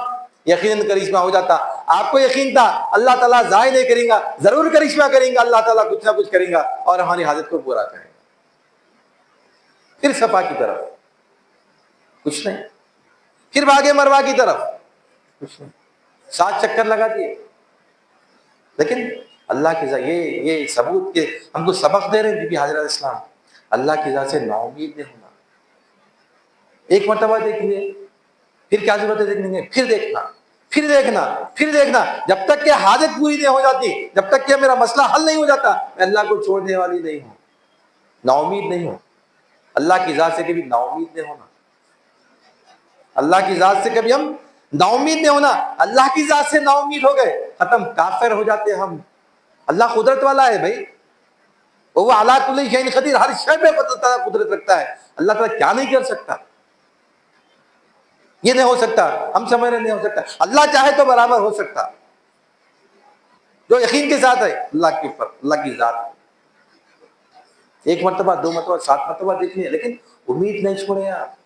Speaker 1: یقیناً کرشمہ ہو جاتا. آپ کو یقین تھا اللہ تعالیٰ ضائع نہیں کریں گا، ضرور کرشمہ کریں گا، اللہ تعالیٰ کچھ نہ کچھ کریں گا اور ہماری حاجت کو پورا کریں گا. پھر صفا کی طرف کچھ نہیں، پھر بھاگے مروہ کی طرف کچھ نہیں، 7 چکر لگا دیے. لیکن اللہ کی ذات یہ ثبوت کہ ہم کو سبق دے رہے ہیں بی بی حاجرہ علیہ السلام، اللہ کی ذات سے نا امید نہیں ہونا. ایک مرتبہ دیکھ لیے، پھر کیا ضرورت ہے دیکھنے کی؟ پھر دیکھنا، پھر دیکھنا، پھر دیکھنا، جب تک کہ حاجت پوری نہیں ہو جاتی، جب تک کہ میرا مسئلہ حل نہیں ہو جاتا، میں اللہ کو چھوڑنے والی نہیں ہوں، نا امید نہیں ہوں. اللہ کی ذات سے کبھی نا امید نہیں ہونا، اللہ کی ذات سے کبھی ہم نا امید نہیں ہونا. اللہ کی ذات سے نا امید ہو گئے، ختم، کافر ہو جاتے ہم. اللہ قدرت والا ہے بھائی، وہ علی کل شیء قدیر، ہر شے پہ قدرت رکھتا ہے. اللہ تعالیٰ کیا نہیں کر سکتا؟ یہ نہیں ہو سکتا، ہم سمجھ رہے نہیں ہو سکتا. اللہ چاہے تو برابر ہو سکتا. جو یقین کے ساتھ ہے اللہ کے اوپر، اللہ کی ذات، ایک مرتبہ 2 مرتبہ 7 مرتبہ دیکھنی ہے، لیکن امید نہیں چھوڑے آپ.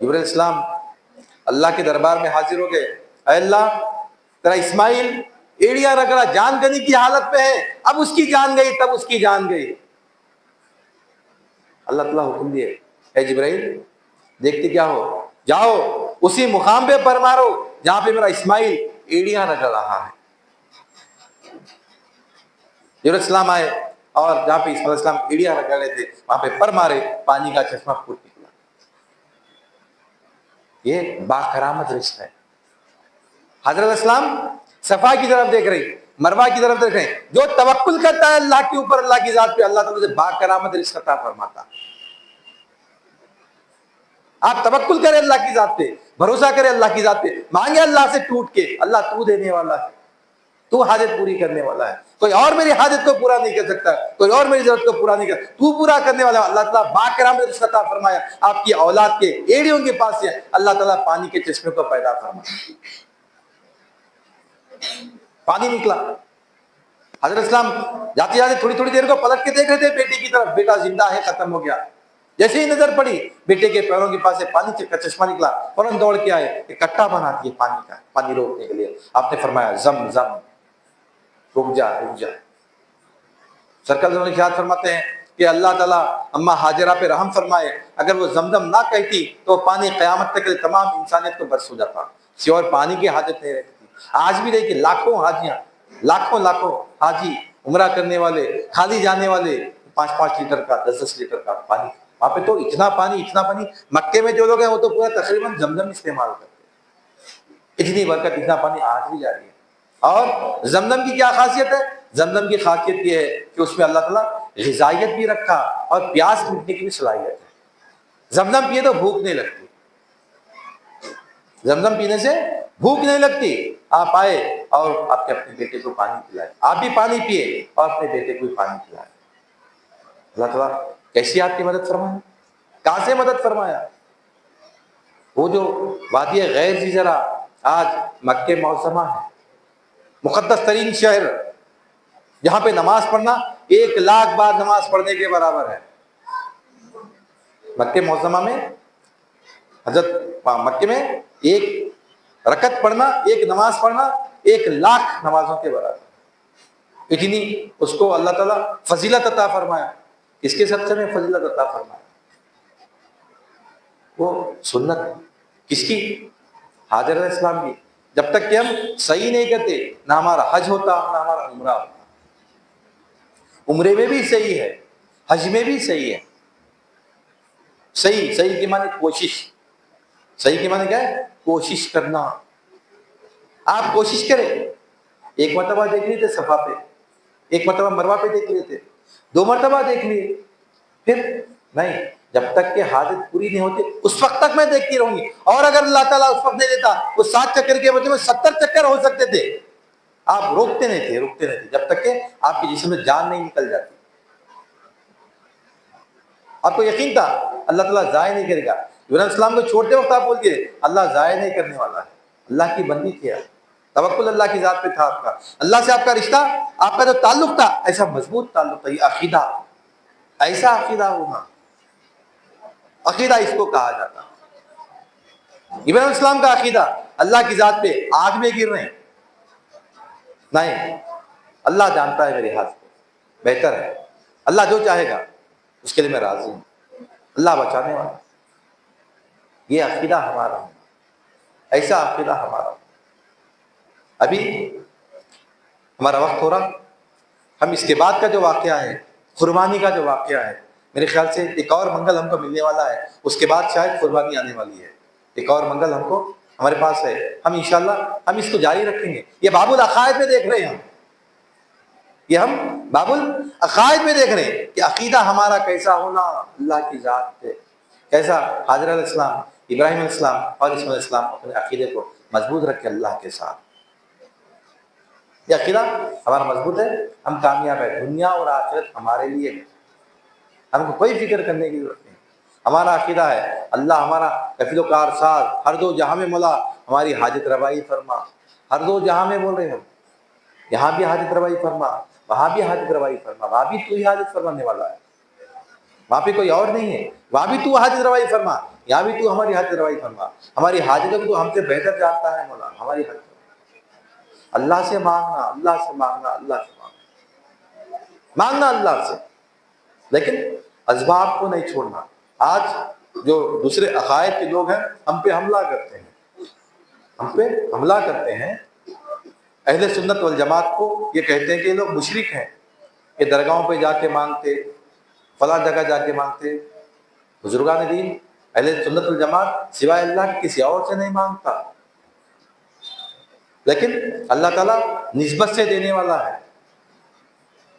Speaker 1: جبرائیل السلام اللہ کے دربار میں حاضر ہو گئے. اے اللہ، تیرا اسماعیل ایڑیاں رگڑا جان گنی کی حالت میں ہے، اب اس کی جان گئی، تب اس کی جان گئی. اللہ تعالیٰ حکم دیے، اے جبرائیل دیکھتے کیا ہو، جاؤ اسی مقام پہ پر مارو جہاں پہ میرا اسماعیل ایڑیاں رگڑ رہا ہے. جبرائیل السلام آئے اور جہاں پہ اسماعیل السلام ایڑیاں رگڑ رہے تھے وہاں پہ پر مارے، پانی کا چشمہ پھوٹ نکلا. یہ با کرامت رشتہ ہے. حضرت السلام صفا کی طرف دیکھ رہی، مروہ کی طرف دیکھ رہے. جو توکل کرتا ہے اللہ کے اوپر، اللہ کی ذات پہ، اللہ تعالیٰ سے با کرامت رزق عطا فرماتا. آپ توکل کریں اللہ کی ذات پہ، بھروسہ کریں اللہ کی ذات پہ، مانگے اللہ سے ٹوٹ کے. اللہ تو دینے والا ہے، تو حاجت پوری کرنے والا ہے. کوئی اور میری حاجت کو پورا نہیں کر سکتا، کوئی اور میری ضرورت کو پورا نہیں کر، تو پورا کرنے والا ہے. اللہ تعالیٰ با کرامت رزق عطا فرمایا. آپ کی اولاد کے ایڑیوں کے پاس سے اللہ تعالیٰ پانی کے چشمے کو پیدا فرمایا، پانی نکلا. حضرت اسلام جاتے جاتے تھوڑی دیر کو پلٹ کے دیکھ رہے تھے بیٹے کی طرف، بیٹا زندہ ہے، ختم ہو گیا. جیسے ہی نظر پڑی بیٹے کے پیروں کے پاس سے پانی کا چشمہ نکلا، فوراً دوڑ کے آئے، ایک کٹا بنا دیے پانی کا، پانی روکنے کے لیے. آپ نے فرمایا زم زم، رک جا رک جا. سرکار خیال فرماتے ہیں کہ اللہ تعالیٰ اماں حاجرہ پہ رحم فرمائے، اگر وہ زمزم نہ کہتی تو پانی قیامت تک تمام انسانیت کو برس ہو جاتا، سوائے پانی کی حاجت نہیں رہتی. آج بھی دیکھیے لاکھوں حاجیاں، لاکھوں حاجی عمرہ کرنے والے، خالی جانے والے، 5 لیٹر کا، 10 لیٹر کا پانی. وہاں پہ تو اتنا پانی. مکے میں جو لوگ ہیں وہ تو پورا تقریباً زمزم استعمال کرتے ہیں. اتنی برکت، اتنا پانی آج بھی جاری ہے. اور زمزم کی کیا خاصیت ہے؟ زمزم کی خاصیت یہ ہے کہ اس میں اللہ تعالیٰ غذائیت بھی رکھا اور پیاس مٹنے کی بھی صلاحیت ہے. زمزم پیے تو بھوک نہیں لگتی، زمزم پینے سے بھوک نہیں لگتی. آپ آئے اور آپ کے اپنے بیٹے کو پانی پلائے، آپ بھی پانی پیے اور اپنے بیٹے کو بھی پانی پلائے۔ اللہ تعالیٰ کیسی آپ کی مدد فرمایا، کہاں سے مدد فرمایا؟ وہ جو وادی غیر ذی زرع آج مکہ معظمہ ہے، مقدس ترین شہر، جہاں پہ نماز پڑھنا 1,00,000 بار نماز پڑھنے کے برابر ہے۔ مکہ معظمہ میں حضرت مکے میں ایک رکعت پڑھنا، ایک نماز پڑھنا 1,00,000 نمازوں کے برابر۔ اتنی اس کو اللہ تعالیٰ فضیلت عطا فرمایا۔ اس کے سلسلے میں فضیلت عطا فرمایا وہ سنت کس کی؟ حاضر علیہ السلام کی۔ جب تک کہ ہم صحیح نہیں کرتے، نہ ہمارا حج ہوتا نہ ہمارا عمرہ ہوتا۔ عمرے میں بھی صحیح ہے، حج میں بھی صحیح ہے۔ صحیح کے معنی کوشش، صحیح کے معنی کیا ہے؟ کوشش کرنا۔ آپ کوشش کریں، ایک مرتبہ دیکھ لیے تھے صفا پہ، ایک مرتبہ مروہ پہ دیکھ لیے تھے، 2 مرتبہ دیکھ لیے، پھر نہیں، جب تک کہ حاجت پوری نہیں ہوتی اس وقت تک میں دیکھتی رہوں گی۔ اور اگر اللہ تعالیٰ اس وقت نہیں دیتا، وہ 7 چکر کے بدلے میں 70 چکر ہو سکتے تھے، آپ روکتے نہیں تھے جب تک کہ آپ کے جسم میں جان نہیں نکل جاتی۔ آپ کو یقین تھا اللہ تعالیٰ ضائع نہیں کرے گا۔ ابراہیم علیہ السلام کو چھوڑتے وقت آپ بولتے اللہ ضائع نہیں کرنے والا ہے۔ اللہ کی بندی تھی، توکل اللہ کی ذات پہ تھا آپ کا، اللہ سے آپ کا رشتہ، آپ کا جو تعلق تھا ایسا مضبوط تعلق تھا۔ یہ عقیدہ، ایسا عقیدہ ہونا، عقیدہ اس کو کہا جاتا۔ ابراہیم علیہ السلام کا عقیدہ اللہ کی ذات پہ آگ میں گر رہے ہیں، نہیں، اللہ جانتا ہے میرے ہاتھ کو بہتر ہے، اللہ جو چاہے گا اس کے لیے میں راضی ہوں، اللہ بچانے والا۔ یہ عقیدہ ہمارا ہے، ایسا عقیدہ ہمارا ہے۔ ابھی ہمارا وقت ہو رہا، ہم اس کے بعد کا جو واقعہ ہے، قربانی کا جو واقعہ ہے، میرے خیال سے ایک اور منگل ہم کو ملنے والا ہے، اس کے بعد شاید قربانی آنے والی ہے۔ ایک اور منگل ہم کو ہمارے پاس ہے، ہم انشاءاللہ ہم اس کو جاری رکھیں گے۔ یہ باب العقائد میں دیکھ رہے ہیں یہ ہم باب العقائد میں دیکھ رہے ہیں کہ عقیدہ ہمارا کیسا ہونا اللہ کی ذات پہ، کیسا حاضر علیہ السلام، ابراہیم علیہ السلام اور اسماعیل علیہ السلام اپنے عقیدے کو مضبوط رکھے اللہ کے ساتھ۔ یہ عقیدہ ہمارا مضبوط ہے، ہم کامیاب ہے، دنیا اور آخرت ہمارے لیے ہے، ہم کو کوئی فکر کرنے کی ضرورت نہیں۔ ہمارا عقیدہ ہے اللہ ہمارا کفیل و کارساز، ہر دو جہاں میں مولا ہماری حاجت روائی فرما۔ ہر دو جہاں میں بول رہے ہیں، یہاں بھی حاجت روائی فرما، وہاں بھی حاجت روائی فرما، وہاں بھی تو ہی حاجت فرمانے والا ہے، وہاں پہ کوئی اور نہیں ہے، وہاں بھی تو حاجت روائی فرما، یہاں بھی تو ہماری حاجت روائی فرما۔ ہماری حاجتوں کو تو ہم سے بہتر جانتا ہے مولا، ہماری حاجت اللہ سے مانگنا، اللہ سے مانگنا، اللہ سے مانگنا اللہ سے، لیکن اسباب کو نہیں چھوڑنا۔ آج جو دوسرے عقائد کے لوگ ہیں ہم پہ حملہ کرتے ہیں، ہم پہ حملہ کرتے ہیں، اہل سنت والجماعت کو یہ کہتے ہیں کہ یہ لوگ مشرک ہیں، کہ درگاہوں پہ جا کے مانگتے، فلاں جگہ جا کے مانگتے۔ بزرگان دین اہل سنت والجماعت سوائے اللہ کے کسی اور سے نہیں مانگتا، لیکن اللہ تعالیٰ نسبت سے دینے والا ہے۔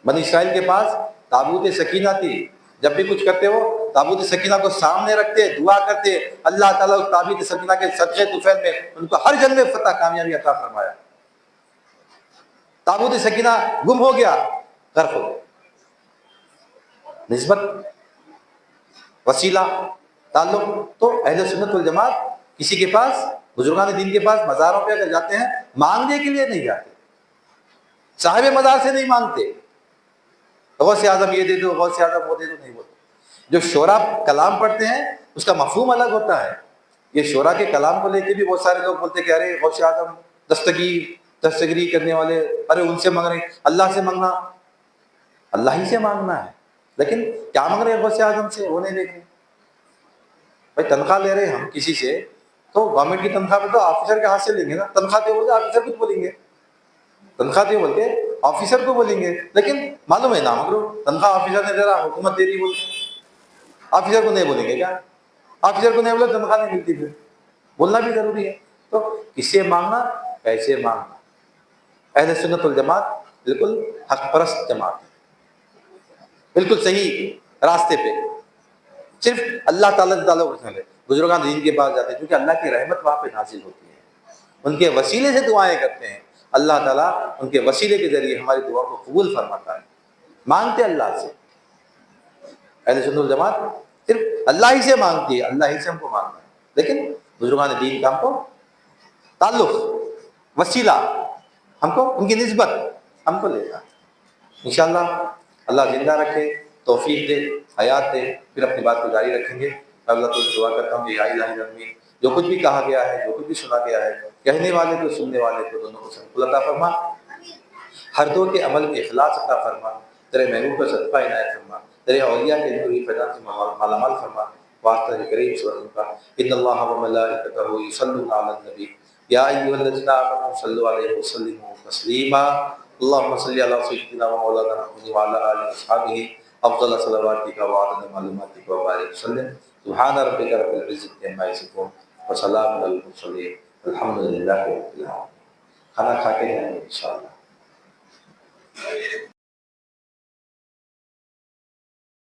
Speaker 1: بنی اسرائیل کے پاس تابوت سکینہ تھی، جب بھی کچھ کرتے ہو تابوت سکینہ کو سامنے رکھتے، دعا کرتے، اللہ تعالیٰ اس تابوت سکینہ کے صدقے طفیل میں ان کو ہر جنگ میں فتح کامیابی عطا فرمایا۔ تابوت سکینہ گم ہو گیا، غرق ہو گیا۔ نسبت، وسیلہ، تعلق، تو اہل سنت والجماعت کسی کے پاس، بزرگان دین کے پاس مزاروں پہ اگر جاتے ہیں مانگنے کے لیے نہیں جاتے، صاحب مزار سے نہیں مانگتے غوث اعظم یہ دے دو، غوث اعظم وہ دے دو، نہیں بولتے۔ جو شعرا کلام پڑھتے ہیں اس کا مفہوم الگ ہوتا ہے۔ یہ شعرا کے کلام کو لے کے بھی بہت سارے لوگ بولتے ہیں کہ ارے غوث اعظم دستگیری کرنے والے، ارے ان سے مانگ رہے ہیں۔ اللہ سے مانگنا، اللہ ہی سے مانگنا ہے، لیکن کیا مانگ رہے ہیں غوث اعظم سے وہ نہیں دیکھ رہے۔ بھائی تنخواہ لے رہے ہیں ہم کسی سے، تو گورنمنٹ کی تنخواہ پہ تو آفیسر کے ہاتھ سے لیں گے نا، تنخواہ دے بولتے آفیسر کو بولیں گے، تنخواہ دے بول کے آفیسر کو بولیں گے، لیکن معلوم ہے نا مگر تنخواہ آفیسر نے دے رہا، حکومت دے رہی، بولتے آفیسر کو نہیں بولیں گے کیا؟ آفیسر کو نہیں بولے تنخواہ نہیں ملتی، پھر بولنا بھی ضروری ہے۔ تو کس سے مانگنا، کیسے مانگنا۔ اہل سنت والجماعت بالکل حق پرست جماعت ہے، بالکل صحیح راستے پہ، صرف اللہ تعالیٰ سے تعلق رکھنے والے۔ بزرگان دین کے پاس جاتے ہیں کیونکہ اللہ کی رحمت وہاں پہ نازل ہوتی ہے، ان کے وسیلے سے دعائیں کرتے ہیں، اللہ تعالیٰ ان کے وسیلے کے ذریعے ہماری دعا کو قبول فرماتا ہے۔ مانگتے اللہ سے، اہل سنت والجماعت صرف اللہ ہی سے مانگتی ہے، اللہ ہی سے ہم کو مانگنا ہے، لیکن بزرگان دین کا ہم کو تعلق، وسیلہ، ہم کو ان کی نسبت ہم کو لینا ہے۔ انشاءاللہ اللہ زندہ رکھے، توفیق دے، حیات دے، پھر اپنی بات کو جاری رکھیں گے۔ اللہ تعالیٰ سے دعا کرتا ہوں کہ یا الہی العالمین، جو کچھ بھی کہا گیا ہے، جو کچھ بھی سنا گیا ہے، کہنے والے کو سننے والے کو دونوں کو سب عطا فرما، ہر دو کے عمل میں اخلاص عطا فرما، تیرے محبوب کا صدقہ عنایت فرما، تیرے اولیاء کے نوری فیضان سے مالا مال فرما، واسطہ کریم صلی اللہ کا ان اللہ و ملائکتہ یصلون علی النبی یا ایھا الذین آمنوا صلوا علیہ وسلموا تسلیما اللهم صل علی سیدنا و مولانا محمد وعلی آلہ وصحبہ افضل صلواتک و عدد معلوماتک و بارک وسلم سبحان ربک رب العزۃ عما یصفون وسلام علی المرسلین الحمد للہ رب العالمین۔ کھانا کھا کے جائیں گے انشاءاللہ۔